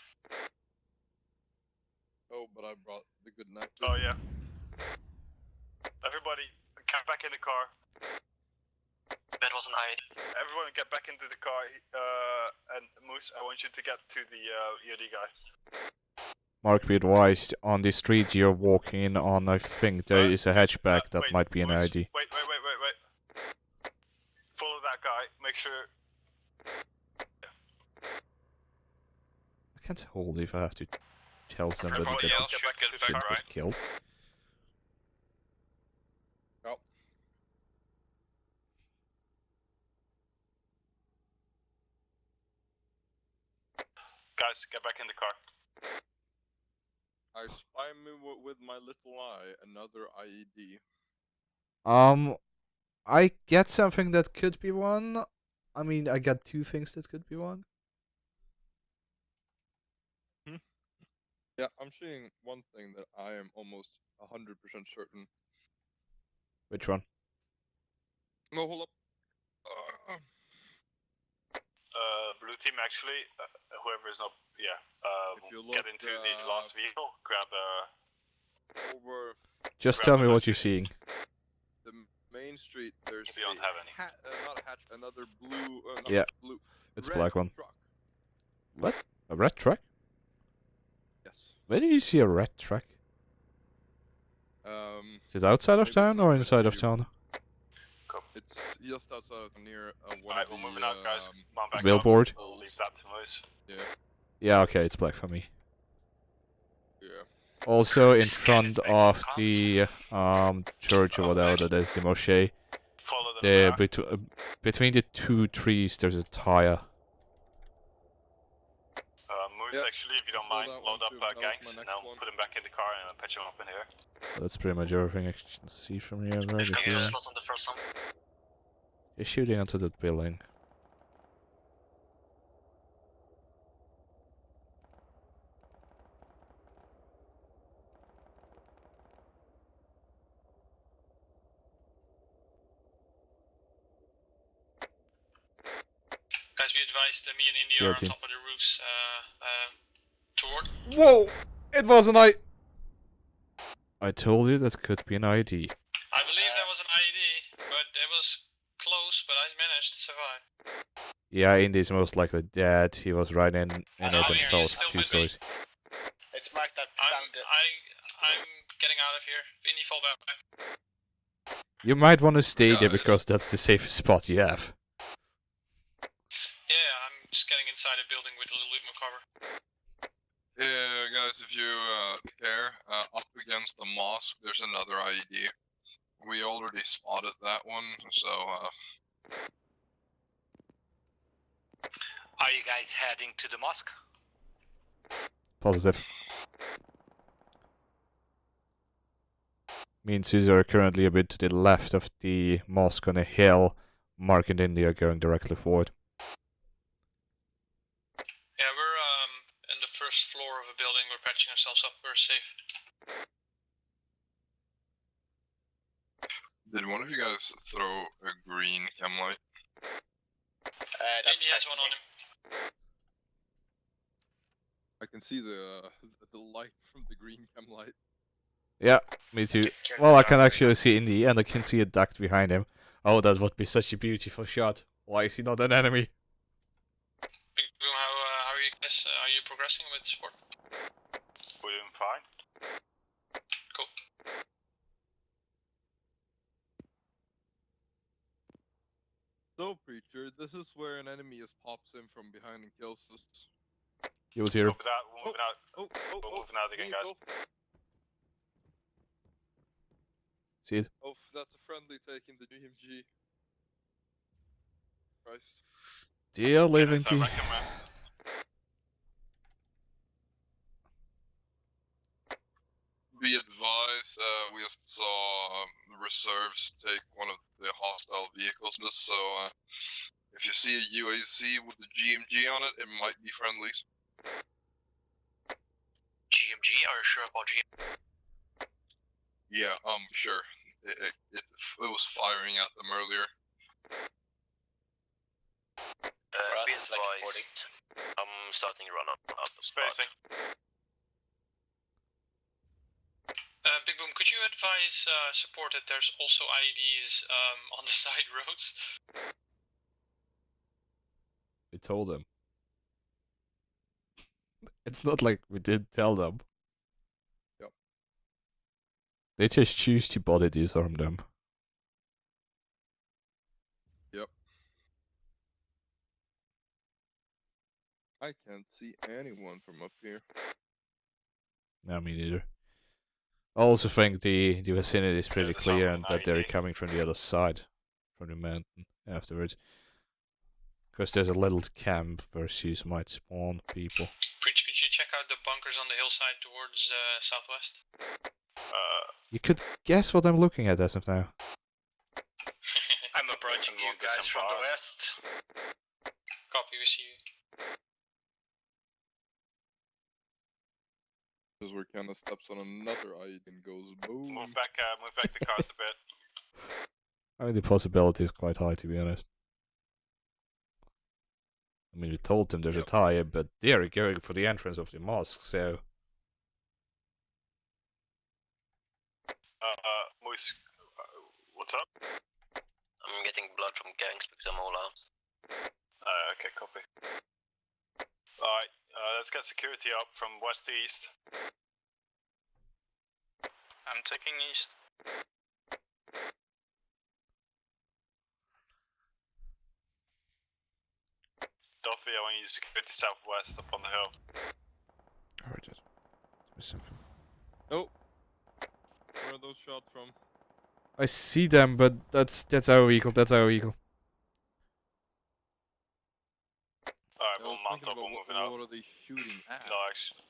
Oh, but I brought the good night. Oh yeah. Everybody, get back in the car. That was an ID. Everyone get back into the car, and Moose, I want you to get to the EOD guy. Mark, be advised, on the street you're walking on, I think there is a hatchback that might be an Moose, ID. Wait. Follow that guy, make sure... I can't hold if I have to tell somebody Everybody that else get back into the should car, get right? killed. Oh. Guys, get back in the car. I spy me with my little eye another IED. I get something that could be one. I mean, I got 2 things that could be one. Yeah, I'm seeing one thing that I am almost 100% certain. Which one? No, hold up. Blue team actually, whoever is not, If you get look, into the last vehicle, grab over Just tell me what you're seeing. the Main Street, there's If you don't have any. not a hatch, another blue. Not Yeah, blue. it's red black one. Truck. What? A red truck? Yes. Where did you see a red truck? Is it outside of maybe town or something inside of you- town? It's just outside of near one Alright, of we're the, moving out, guys. Come on back Billboard? up. We'll leave that to Moose. Yeah. Yeah, okay, it's black for me. Yeah. Also in front of the church or whatever that is, the mosque. Follow them The between the two trees, there's a tire. Moose, actually, if you don't mind, load up gangs, and then put them back in the car and patch them up in here. That's pretty much everything I can see from here. Right? Can you slot on the first one? You're shooting onto that building. Guys, be advised, me and Indy are on 13. top of the roofs, toward. Whoa! It was an I told you that could be an ID. I believe that was an IED, but it was close, but I managed to survive. Yeah, Indy's most likely dead. He was right in it and fell still 2 with me? stories. It's marked that I'm getting out of here. Indy, fall back. You might want to stay there because that's the safest spot you have. Yeah, I'm just getting inside a building with a little loot cover. Yeah, guys, if you care, up against the mosque, there's another IED. We already spotted that one, so Are you guys heading to the mosque? Positive. Me and Caesar are currently a bit to the left of the mosque on a hill. Mark and Indy are going directly forward. Yeah, we're in the first floor of a building. We're patching ourselves up. We're safe. did one of you guys throw a green chem light? Indy has one on him. I can see the light from the green chem light. Yeah, me too. Well, I can actually see Indy and I can see a duct behind him. Oh, that would be such a beautiful shot. Why is he not an enemy? Big Boom, how are you guys? Are you progressing with sport? We're doing fine. Cool. So, Preacher, this is where an enemy just pops in from behind and kills us. You would hear. We're moving out. We're moving out again, guys. See it? Oh, that's a friendly taking the GMG. Christ. Dear living to. Be advised, we just saw reserves take one of the hostile vehicles, so if you see a UAC with the GMG on it, it might be friendlies. GMG? Are you sure about GMG? Yeah, sure. It was firing at them earlier. Be advised, I'm starting run out of spacing. Big Boom, could you advise support that there's also IEDs on the side roads? We told them. It's not like we did tell them. Yep. They just choose to body disarm them. Yep. I can't see anyone from up here. No, me neither. I also think the vicinity is pretty clear and that they're coming from the other side, from the mountain afterwards. Because there's a little camp where she might spawn people. Preach, could you check out the bunkers on the hillside towards southwest? You could guess what I'm looking at as of now. I'm approaching you guys from the west. Copy, we see you. Because we're kind of steps on another IED and goes boom. Move back the cars a bit. I mean, the possibility is quite high, to be honest. I mean, we told them there's a tire, but they're going for the entrance of the mosque, so... Moose, what's up? I'm getting blood from gangs because I'm all out. Okay, copy. Alright, let's get security up from west to east. I'm taking east. Duffy, I want you to secure the southwest up on the hill. Alright, that was something. Oh, where are those shots from? I see them, but that's our vehicle. That's our vehicle. Alright, we'll mount up, we're moving out. What are they shooting at? No, actually.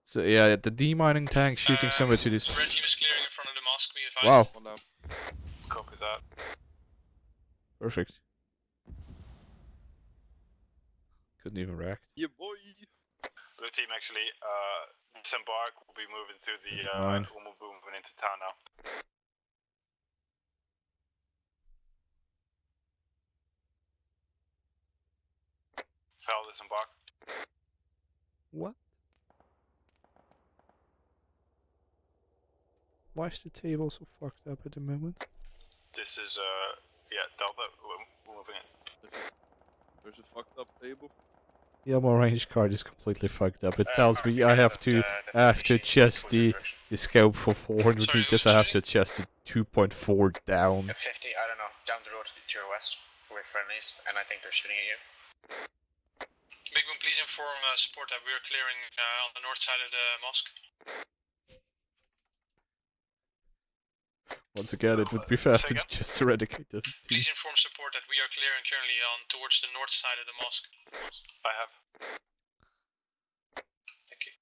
So yeah, the demining tank shooting somewhere to this. Red team is clearing in front of the mosque, be advised. Wow. Hold up. Copy that. Perfect. Couldn't even react. Yeah, boy. Blue team actually, disembark. We'll be moving through the. Fine. We'll be moving into town now. Fel, disembark. What? Why is the table so fucked up at the moment? This is yeah, Delta. We're moving in. There's a fucked up table. Yeah, my range card is completely fucked up. It tells me I have to adjust the scope for 400 meters. I have to adjust it 2.4 down. 50, I don't know, down the road to your west, with friendlies, and I think they're shooting at you. Big Boom, please inform support that we are clearing on the north side of the mosque. Once again, it would be faster to just eradicate the team. Please inform support that we are clearing currently on towards the north side of the mosque. I have. Thank you.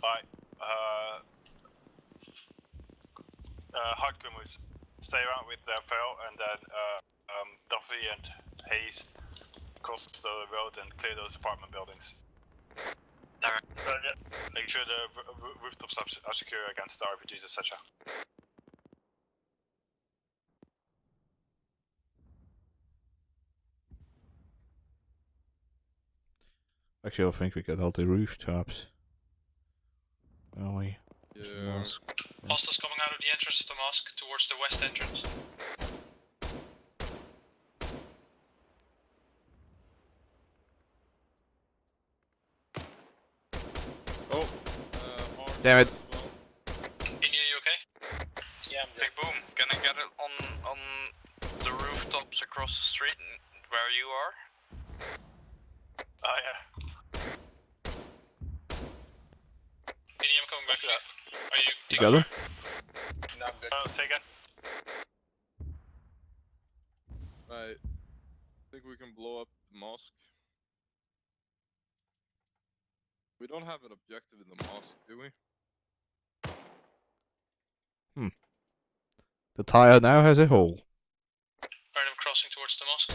Alright, hardcore moves. Stay around with Fel and then Duffy and Hayes cross the road and clear those apartment buildings. Roger. Make sure the rooftops are secure against the RPGs, etc. Actually, I think we got all the rooftops. Oh, we. Yeah. Hostiles coming out of the entrance of the mosque towards the west entrance. Oh, damn it. India, you okay? Yeah, I'm Big Boom, can I get it on the rooftops across the street where you are? Oh yeah. India, I'm coming back to that. Are you? You got him? No, I'm good. Say again. Right. Think we can blow up the mosque. We don't have an objective in the mosque, do we? The tire now has a hole. Alright, I'm crossing towards the mosque.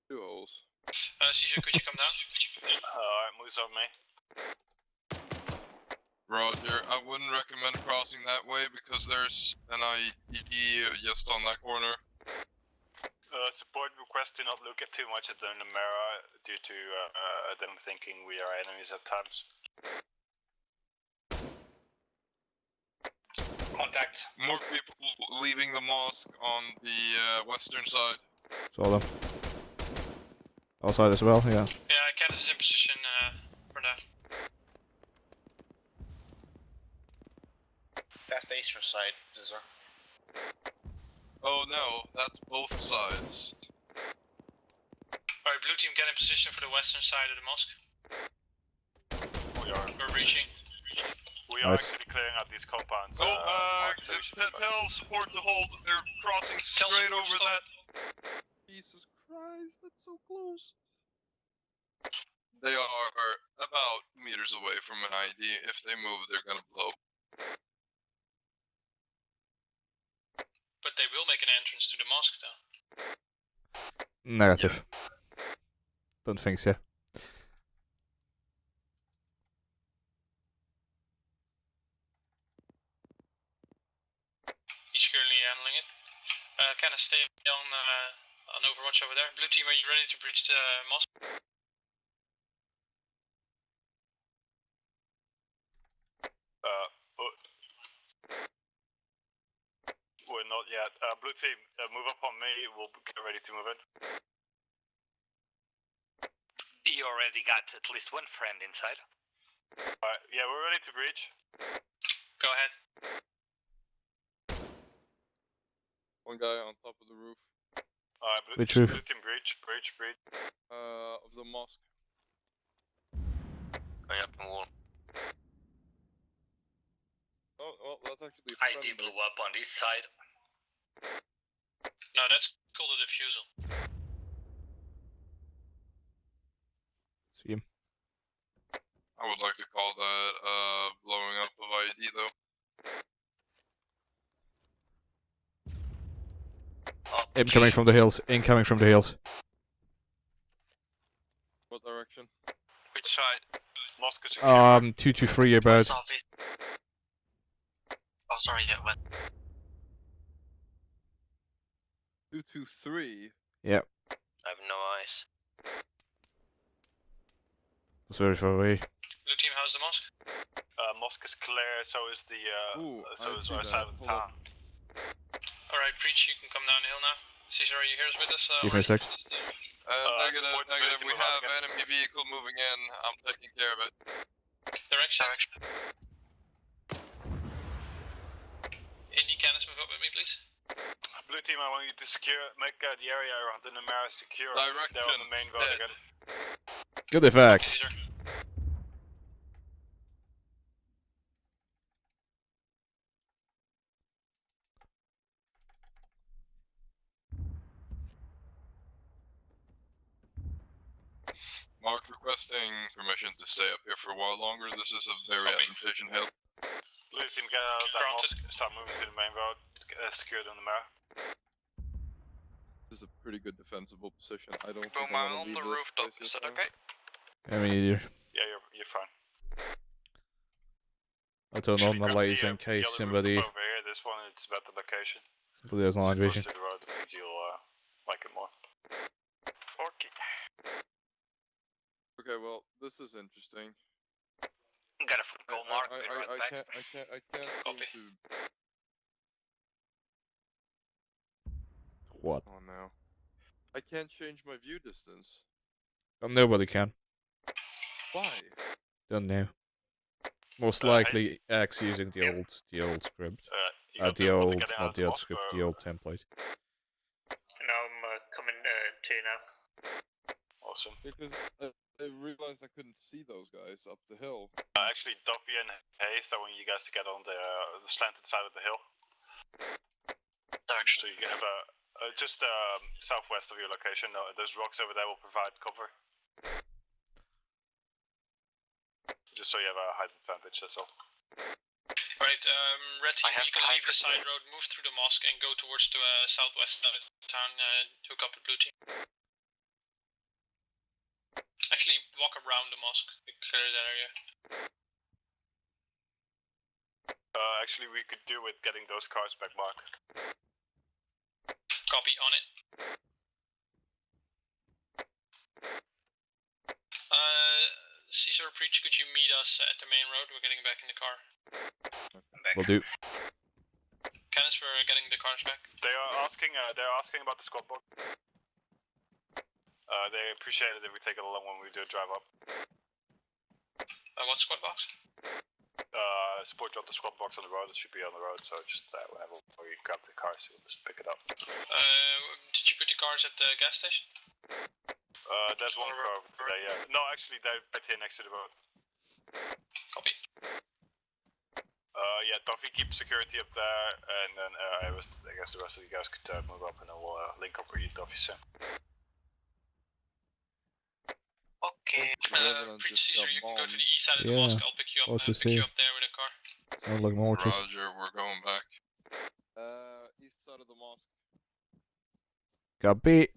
2 holes. Sisha, could you come down? Alright, moves on me. Roger, I wouldn't recommend crossing that way because there's an IED just on that corner. Support request to not look at too much at the Namera due to them thinking we are enemies at times. Contact. More people leaving the mosque on the western side. Saw them. Outside as well, yeah. Yeah, Candace is in position for that. That's the eastern side, sir. Oh no, that's both sides. Alright, blue team, get in position for the western side of the mosque. We are. We're reaching. We are Nice. actually clearing out these compounds. Oh, Mark, so we should be fine. tell support to hold. They're crossing Tell straight support over stop. that. Jesus Christ, that's so close. They are about meters away from an ID. If they move, they're gonna blow. But they will make an entrance to the mosque though. Negative. Don't think so. over there. Blue team, are you ready to breach the mosque? We're not yet. Blue team, move up on me. We'll get ready to move in. You already got at least one friend inside. Alright, yeah, we're ready to breach. Go ahead. One guy on top of the roof. Alright, Which roof? Blue team breach. Of the mosque. Going up the wall. Oh, well, that's actually ID blew up on this side. No, that's called a defusal. See him. I would like to call that blowing up of ID though. Incoming from the hills. Incoming from the hills. What direction? Which side? Mosque secure. 223 about. Southeast. Oh, sorry, yeah, what? 223. Yep. I have no eyes. That's very far away. Blue team, how's the mosque? Mosque is clear, so is the so is see our that. side of the Hold town. Alright, Preach, you can come down the hill now. Caesar, are you here with us? Give me a sec. Negative. We have enemy vehicle moving in. I'm taking care of it. Direction. Indy, Candace, move up with me, please. Blue team, I want you to make the area around the Namara secure. Direction. They're on the main road again. Good effect. Caesar. Mark requesting permission to stay up here for a while longer. This is a very advantageous hill. Blue team, get out of that mosque. Start moving to the main road. Secure the Namara. This is a pretty good defensible position. I don't think Boom, I I'm want on to the leave rooftop. this Is place that this okay? I mean, either. Yeah, you're fine. I'll turn on my lights in The case other somebody rooftop over here, this one, it's about the location. has night vision. Close to the road, I think you'll like it more. Okay. Okay, well, this is interesting. Got a goal mark. I can't seem to. What? Oh no. I can't change my view distance. Nobody can. Why? Don't know. Most likely X using the old script. Not the old script, the old template. No, I'm coming to you now. Awesome. Because I realized I couldn't see those guys up the hill. Actually, Duffy and Hayes, I want you guys to get on the slanted side of the hill. So you can have just southwest of your location. Those rocks over there will provide cover. Just so you have a height advantage, that's all. Alright, Red team, you can leave the side road, move through the mosque, and go towards the southwest side of town, hook up with Blue team. Actually, walk around the mosque, clear that area. Actually, we could do with getting those cars back, Mark. Copy, on it. Caesar, Preach, could you meet us at the main road? We're getting back in the car. Will do. Candace, we're getting the cars back. They're asking about the squad box. They appreciate it if we take it along when we do a drive up. What squad box? Support drop the squad box on the road. It should be on the road, so just whenever you grab the cars, you'll just pick it up. Did you put the cars at the gas station? There's one car over there, yeah. No, actually, they're right here next to the road. Copy. Yeah, Duffy, keep security up there, and then I guess the rest of you guys could move up, and then we'll link up with you, Duffy, soon. Okay. Preach, Caesar, you can go to the east side of the mosque. I'll pick you up. Pick you up there with a car. Sound like mortars. Roger, we're going back. East side of the mosque. Copy.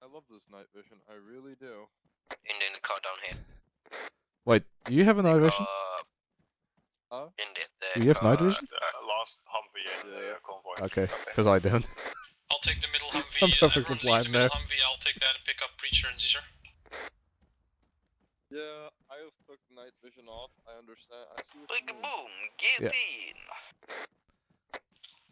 I love this night vision, I really do. In the car down here. Wait, do you have a night vision? In the Do you have night vision? Last Humvee in the convoy. Okay, because I don't. I'll take the middle Humvee. I'm perfectly everyone leave blind the middle there. Humvee. I'll take that and pick up Preacher and Caesar. Yeah, I just took night vision off. I understand. I see what Like you a mean. boom, get Yeah. in.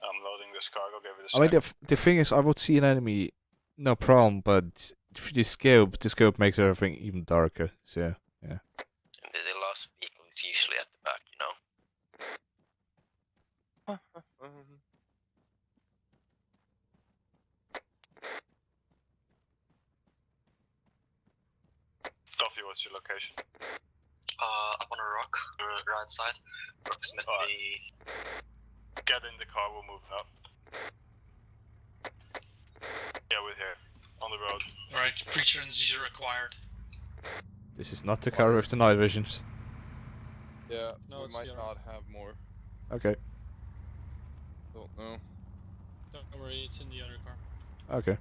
I'm loading this cargo, give it a I mean, sec. the thing is, I would see an enemy, no problem, but if the scope makes everything even darker. So yeah. And the last vehicle is usually at the back, you know. Coffee, what's your location? Up on a rock, right side, approximately. Get in the car, we're moving up. Yeah, we're here, on the road. Alright, Preacher and Caesar acquired. This is not the car with the night visions. Yeah, No, we it's might the not have more. Okay. Don't know. Don't worry, it's in the other car. Okay.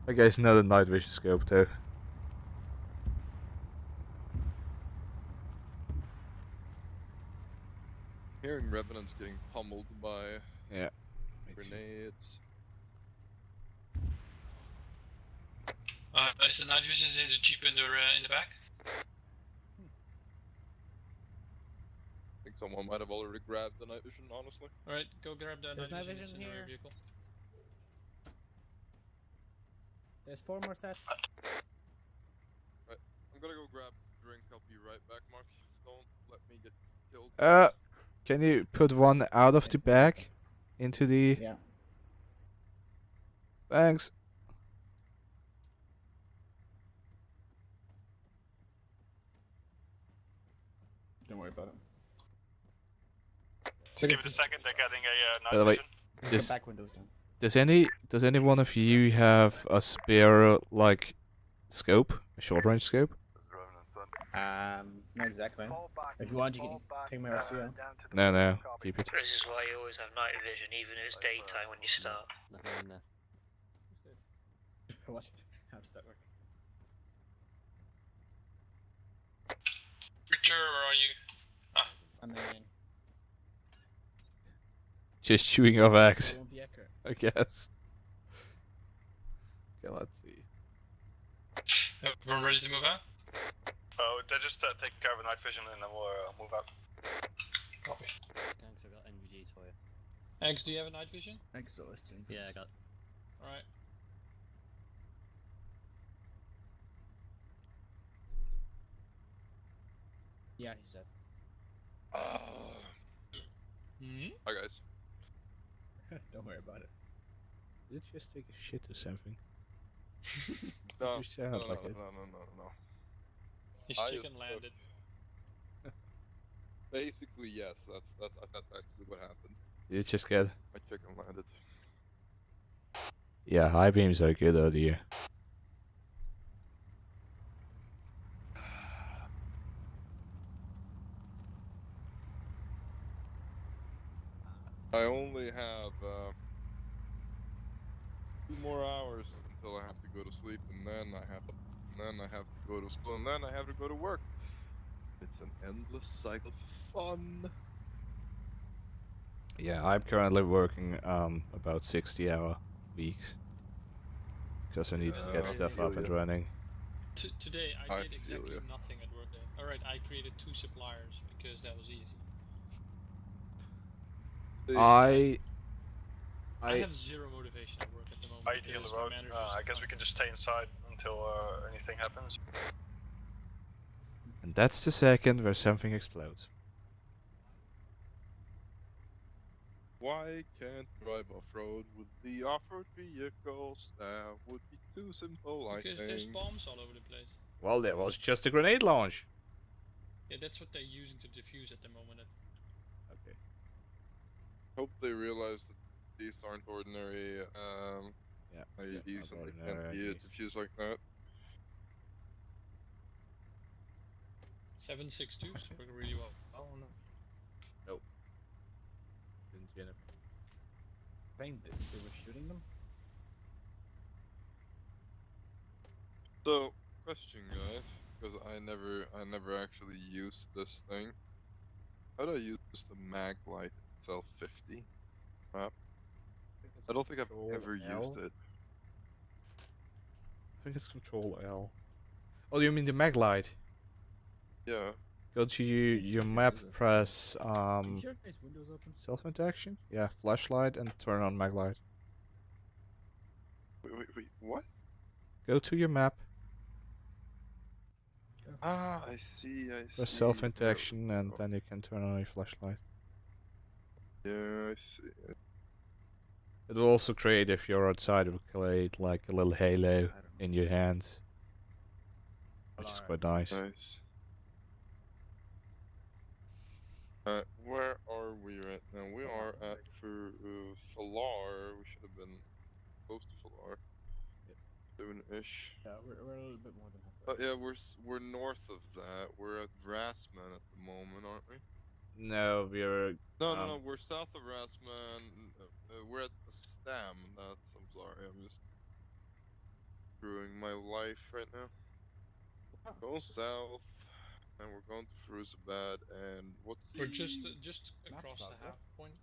I guess another night vision scope too. Hearing Revenants getting pummeled by Yeah. grenades. Is the night vision in the jeep in the back? I think someone might have already grabbed the night vision, honestly. Alright, go grab the There's night night vision vision in the here. vehicle. There's 4 more sets. Right, I'm gonna go grab a drink. I'll be right back, Mark. Don't let me get killed. Can you put one out of the bag into the? Yeah. Thanks. Don't worry about it. Just give it a second, they're getting a By the night way, vision. The does back window's down. does any one of you have a spare like scope, a short range scope? Not exactly. If you want, you can take my RCO. No, keep it. This is why you always have night vision, even if it's daytime when you start. Nothing in there. What? How's that work? Preacher, where are you? I'm in. Just chewing off axe, It won't be accurate. I guess. Okay, let's see. Everyone ready to move out? Oh, they just take care of a night vision and then we'll move out. Copy. Thanks, I got NVGs for you. Eggs, do you have a night vision? Exhausting. Yeah, I got. Alright. Yeah, he's dead. Hi guys. Don't worry about it. Did you just take a shit or something? No, You sound no, like no, it. no. His I chicken just landed. Basically, yes. That's actually what happened. Did you just get? My chicken landed. Yeah, high beams are a good idea. I only have 2 more hours until I have to go to sleep, and then I have to go to school, and then I have to go to work. It's an endless cycle of fun. Yeah, I'm currently working about 60-hour weeks because I need to get stuff up and running. Today I did feel exactly ya. nothing at work day. Alright, I created 2 suppliers because that was easy. I have zero motivation at work at the moment. I eat on because the my road. manager's I guess we can just stay inside until anything happens. and that's the second where something explodes. Why can't drive off-road with the off-road vehicles? That would be too simple, I Because think. there's bombs all over the place. Well, there was just a grenade launch. Yeah, that's what they're using to defuse at the moment. Okay. Hope they realize that these aren't ordinary IEDs and they can't be diffused like that. 7.62 is working really well. Oh no. Nope. Didn't see anything. I think they were shooting them. So, question, guys, because I never actually used this thing. How do I use the mag light itself 50 map? I don't think I've ever used it. I think it's Control L. Oh, you mean the mag light? Yeah. Go to your map, press Is your guys' windows open? self interaction. Yeah, flashlight and turn on mag light. Wait, what? Go to your map, Ah, I see. press self interaction, and then you can turn on your flashlight. Yeah, I see. It will also create, if you're outside, it will create like a little halo in your hands, which is quite nice. Nice. Where are we right now? We are at Falar. We should have been close to Falar. Soon-ish. Yeah, we're a little bit more than halfway. Yeah, we're north of that. We're at Rasman at the moment, aren't we? No, we're No, we're south of Rasman. We're at Stam. I'm sorry, I'm just screwing my life right now. Go south, and we're going to Firuzabad, and what's the... We're just across the half point.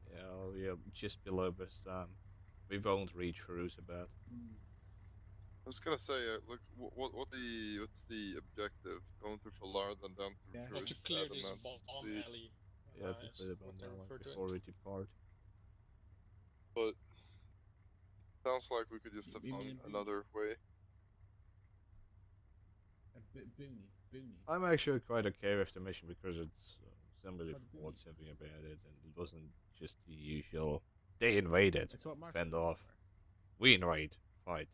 Yeah, we're just below Bastan. We won't reach Firuzabad. I was gonna say, look, what's the objective? Going through Falar, then down through Firuzabad, To clear and this then bomb see. alley. Yeah, to is clear the what bomb they alley refer to it. before we depart. But sounds like we could just have found another way. Booney. I'm actually quite okay with the mission because it's somebody thought something about it, and it wasn't just the usual. They invaded, fend off. We invade, fight.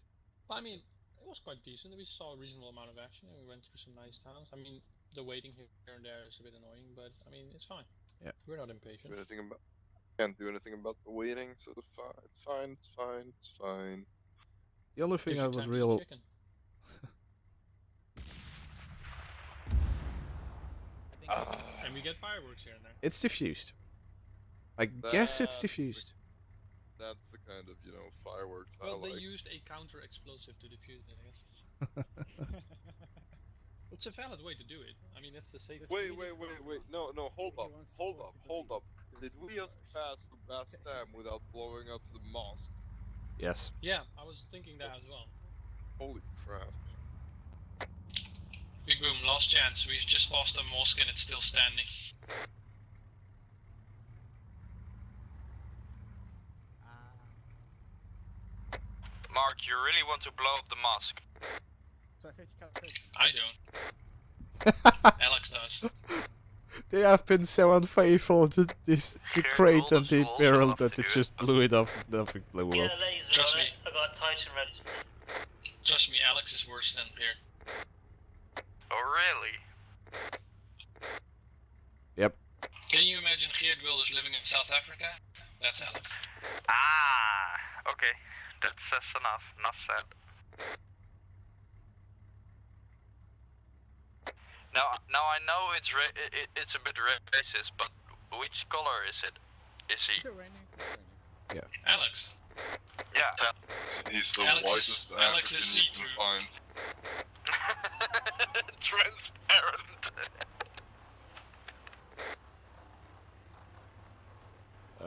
I mean, it was quite decent. We saw a reasonable amount of action, and we went through some nice towns. I mean, the waiting here and there is a bit annoying, but I mean, it's fine. Yeah. We're not impatient. Can't do anything about the waiting, so it's fine. The only thing I Different was time to eat real. chicken. And we get fireworks here and there. It's diffused. I guess it's diffused. That's the kind of, fireworks I Well, they like. used a counter-explosive to defuse it, I guess. It's a valid way to do it. I mean, that's the safest. Wait. No, hold up. Did we just pass the Bastam without blowing up the mosque? Yes. Yeah, I was thinking that as well. Holy crap. Big Boom, last chance. We've just passed the mosque and it's still standing. Mark, you really want to blow up the mosque? I don't. Alex does. They have been so unfaithful to the crate and the barrel that they just blew it up. Nothing blew up. Trust me. I got Titan ready. Trust me, Alex is worse than Pierre. Oh, really? Yep. Can you imagine Geert Wilders living in South Africa? That's Alex. Ah, okay. That's enough. Enough said. Now I know it's a bit racist, but which color is it? Is he? Yeah. Alex. Yeah. He's the Alex whitest Alex is African you can see-through. find. Transparent.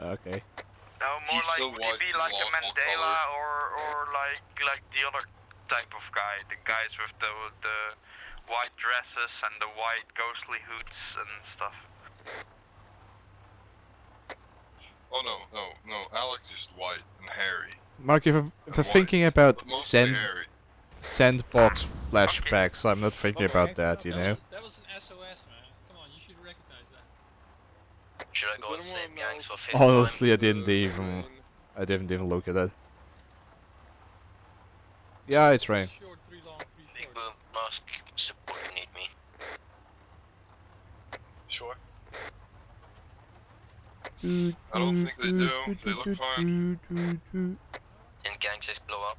Okay. No, more He's like so would white he be he like a lost all Mandela or like the other type of guy, the guys with the white dresses and the white ghostly hoods and stuff. Oh no, Alex is white and hairy. Mark, if I'm thinking about But mostly hairy. sandbox flashbacks, I'm not thinking about that, you know. That was an SOS, man. Come on, you should recognize that. Should I go and save gangs for 50? Honestly, I didn't even look at it. Yeah, it's raining. Big Boom, mosque, support, you need me. Sure. I don't think they do. They look fine. Didn't gangs just blow up?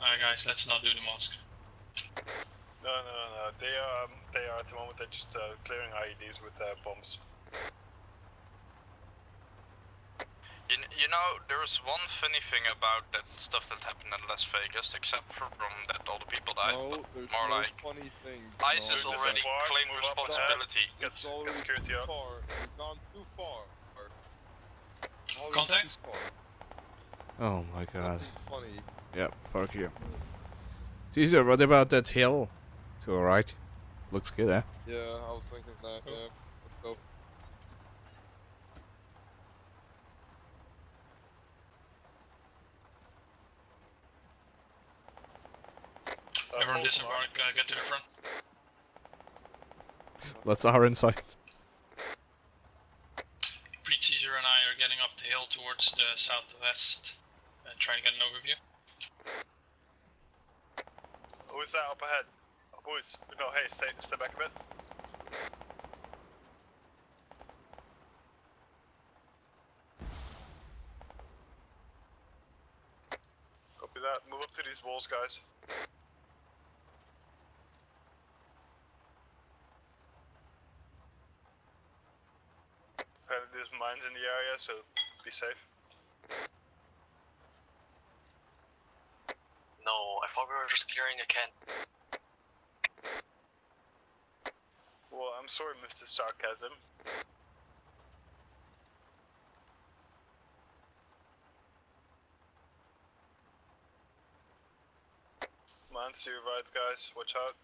Alright guys, let's not do the mosque. No. They are at the moment. They're just clearing IEDs with bombs. You You know, there's one funny thing about that stuff that happened in Las Vegas, except from that all the people died. No, there's More no like funny thing. ISIS already claimed responsibility. It's already too far. We've gone too far. Already Contact? too far. Oh my god. Nothing funny. Yep, park here. Caesar, what about that hill to our right? Looks good, eh? Yeah, I was thinking that. Yeah, let's go. Everyone disembark, get to the front. Let's our inside. Preet, Caesar and I are getting up the hill towards the southwest and trying to get an overview. Who is that up ahead? Who is... No, hey, stay back a bit. Copy that. Move up to these walls, guys. Apparently there's mines in the area, so be safe. No, I thought we were just clearing a can. Well, I'm sorry, Mr. Sarcasm. Mines to your right, guys. Watch out.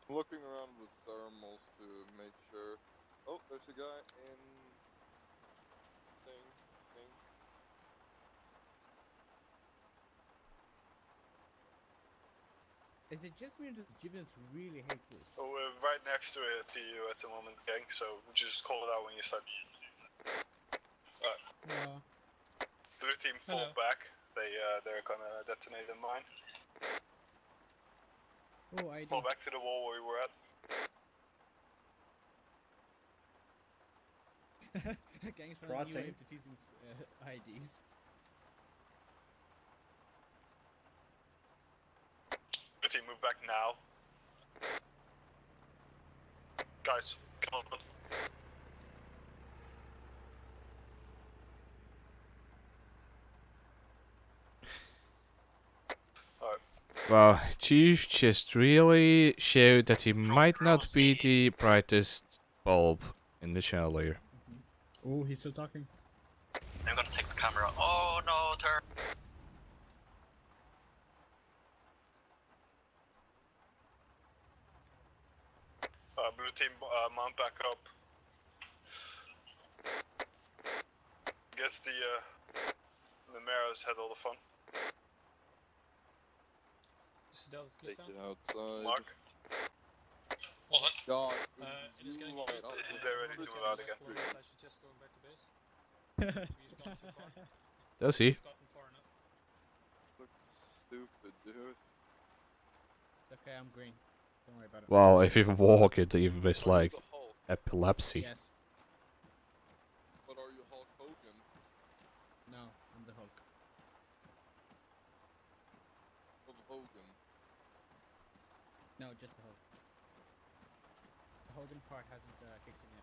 Looking around with thermals to make sure. Oh, there's a guy in thing. Is it just me or does Gibbons really hate this? Oh, we're right next to you at the moment, gang, so just call it out when you start. Hello. Blue team fall back. They're gonna detonate a mine. Oh, I Fall back to the wall where we were at. Gang's finding a new way of defusing IDs. Blue team, move back now. Guys, come on. Well, Chief just really showed that he might not be the brightest bulb in the chandelier. Oh, he's still talking. I'm gonna take the camera. Oh no, turn. Blue team, mount back up. Guess the mayor's had all the fun. Take it outside. Mark. What? God, It is getting light up. They're ready to move out again. I suggest going back to base. We've gone too far. Does he? We've gotten far enough. Looks stupid, dude. Okay, I'm green. Don't worry about it. Well, if you walk it, even with like epilepsy. Yes. But are you Hulk Hogan? No, I'm the Hulk. Of Hogan. No, just the Hulk. The Hogan part hasn't kicked in yet.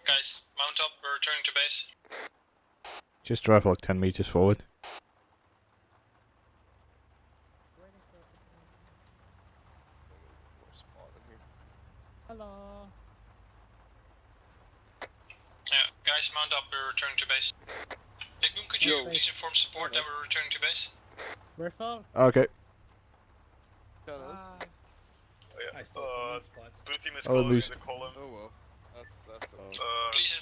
Guys, mount up, we're returning to base. Just drive like 10 meters forward. Hello. Yeah, guys, mount up, we're returning to base. Big Boom, could you please inform support that we're returning to base? Where's Hulk? Okay. Blue team is Oh, closing the column. Oh well. That's please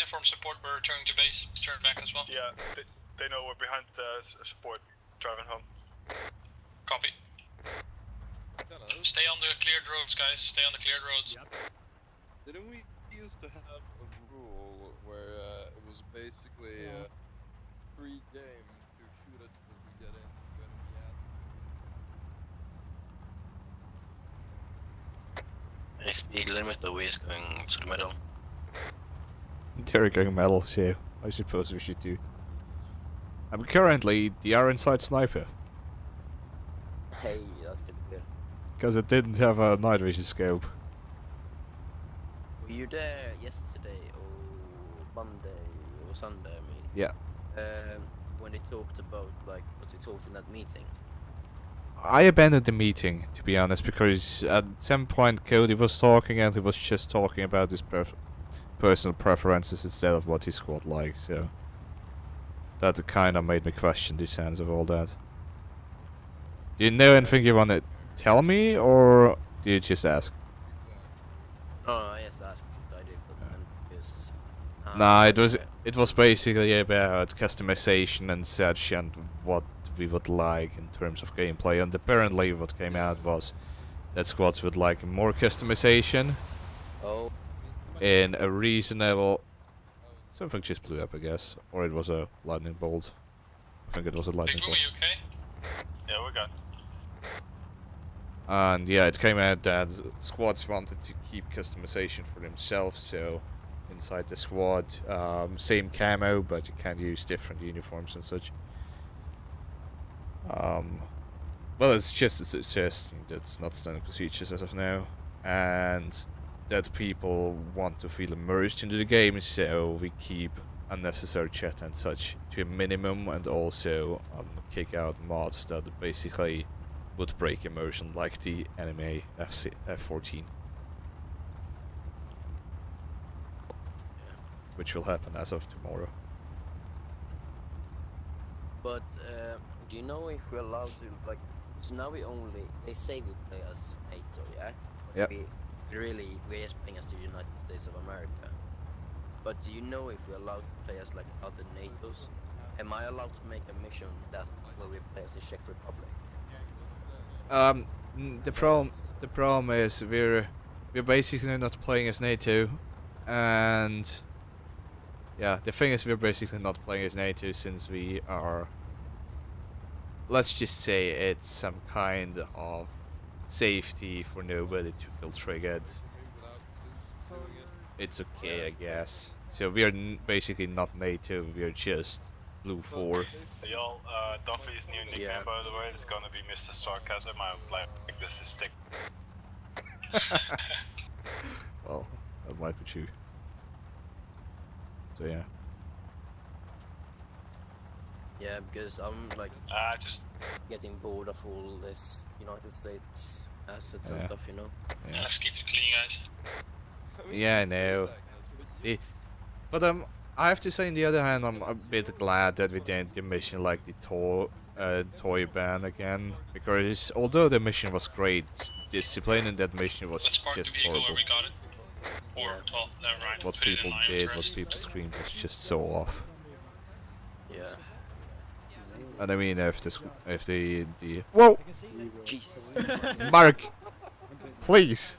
inform support we're returning to base. Let's turn back as well. Yeah, they know we're behind support, driving home. Copy. Hello. stay on the cleared roads, guys. Stay on the cleared roads. Didn't we used to have a rule where it was basically free game to shoot at when we get into enemy assets? Is speed limit always going to the middle? They're going metal, so I suppose we should do. I'm currently the inside sniper. Hey, that's pretty good. Because it didn't have a night vision scope. Were you there yesterday or Monday or Sunday? I mean. Yeah. When they talked about like what they talked in that meeting. I abandoned the meeting, to be honest, because at some point Cody was talking and he was just talking about his personal preferences instead of what his squad liked, so that kind of made me question the sense of all that. Do you know anything you want to tell me, or do you just ask? Oh, yes, asked. I did, but then because. Nah, it was basically about customization and such, and what we would like in terms of gameplay. And apparently, what came out was that squads would like more customization. Oh. In a reasonable. Something just blew up, I guess, or it was a lightning bolt. I think it was a lightning bolt. Okay? Yeah, we're good. And yeah, it came out that squads wanted to keep customization for themselves, so inside the squad, same camo, but you can use different uniforms and such. Well, it's just that's not standard procedures as of now, and that people want to feel immersed into the game, so we keep unnecessary chat and such to a minimum, and also kick out mods that basically would break immersion, like the anime F14. Which will happen as of tomorrow. But do you know if we're allowed to, like, so now they say we play as NATO, yeah? Yep. We're just playing as the United States of America. But do you know if we're allowed to play as like other NATOs? Am I allowed to make a mission that where we play as the Czech Republic? The problem is we're basically not playing as NATO, and yeah, the thing is we're basically not playing as NATO since we are. Let's just say it's some kind of safety for nobody to feel triggered. It's okay, I guess. So we are basically not NATO. We are just Blue 4. Hey, y'all, Duffy's new nickname, by the way, is gonna be Mr. Sarcasm. I'm like this is stick. Well, that might be true. So yeah. Yeah, because I'm like just getting bored of all this United States assets and Yeah. stuff, you know. Yeah. Let's keep it clean, guys. Yeah, I know. But I have to say, on the other hand, I'm a bit glad that we did the mission like the toy ban again, because although the mission was great, discipline in that mission was Let's park just the vehicle horrible. where we got it. Or, well, never mind. What Put it in people Lion's did, what Rest. people screamed was just so off. Yeah. And I mean, if the whoa, Jesus, Mark, please.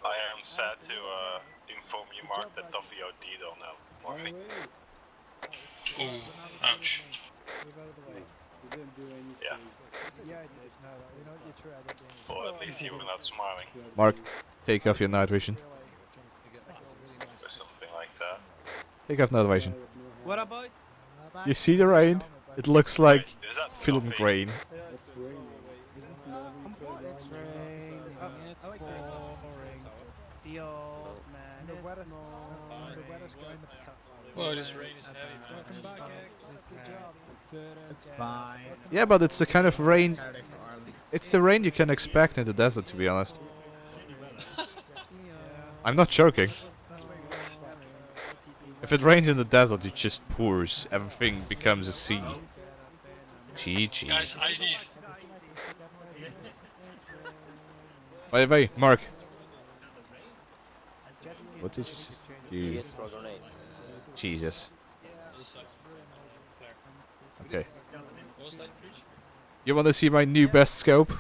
I am sad to inform you, Mark, that Duffy OD'd on that morning. Ooh, ouch. Yeah. Well, at least you were not smiling. Mark, take off your night vision. Or something like that. Take off night vision. What up, boys? You see the rain? It looks like Is that film Duffy? rain. It's rain. It's pouring. The old man is snoring. Well, this rain is heavy, man. Welcome back, X. Good job. It's fine. Yeah, but it's the kind of rain. It's the rain you can expect in the desert, to be honest. I'm not joking. If it rains in the desert, it just pours. Everything becomes a sea. GG. Guys, IDs. By the way, Mark. What did you just do? Yes, for a grenade. Jesus. Okay. What was that, Preach? You want to see my new best scope?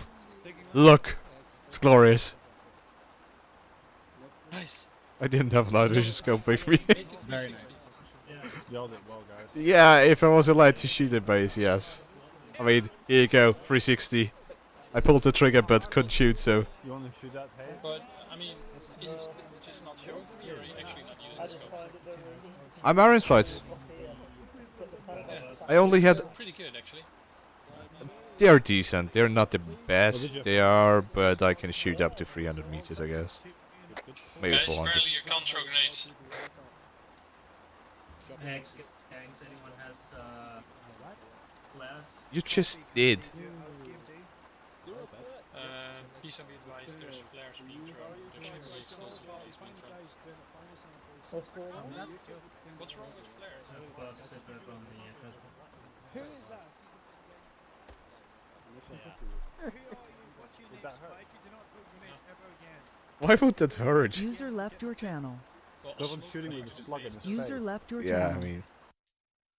Look, it's glorious. Nice. I didn't have a night vision scope with me. Very nice. Yelled it well, guys. Yeah, if I was allowed to shoot at base, yes. I mean, here you go, 360. I pulled the trigger but couldn't shoot, so. You want to shoot that, hey? But, I mean, is it just not showing for you, or are you actually not using the scope? I'm iron sights. I only had. Pretty good, actually. They are decent. They're not the best. They are, but I can shoot up to 300 meters, I guess. Maybe Guys, 400. apparently you can't throw grenades. Gangs, anyone has flares? You just did. Please be advised, there's flares being thrown. There's super explosive flares being thrown. What's wrong with flares? Who is that? Why would that hurt? User left your channel. Because I'm shooting with a slug in his User face. left your Yeah, channel. I mean.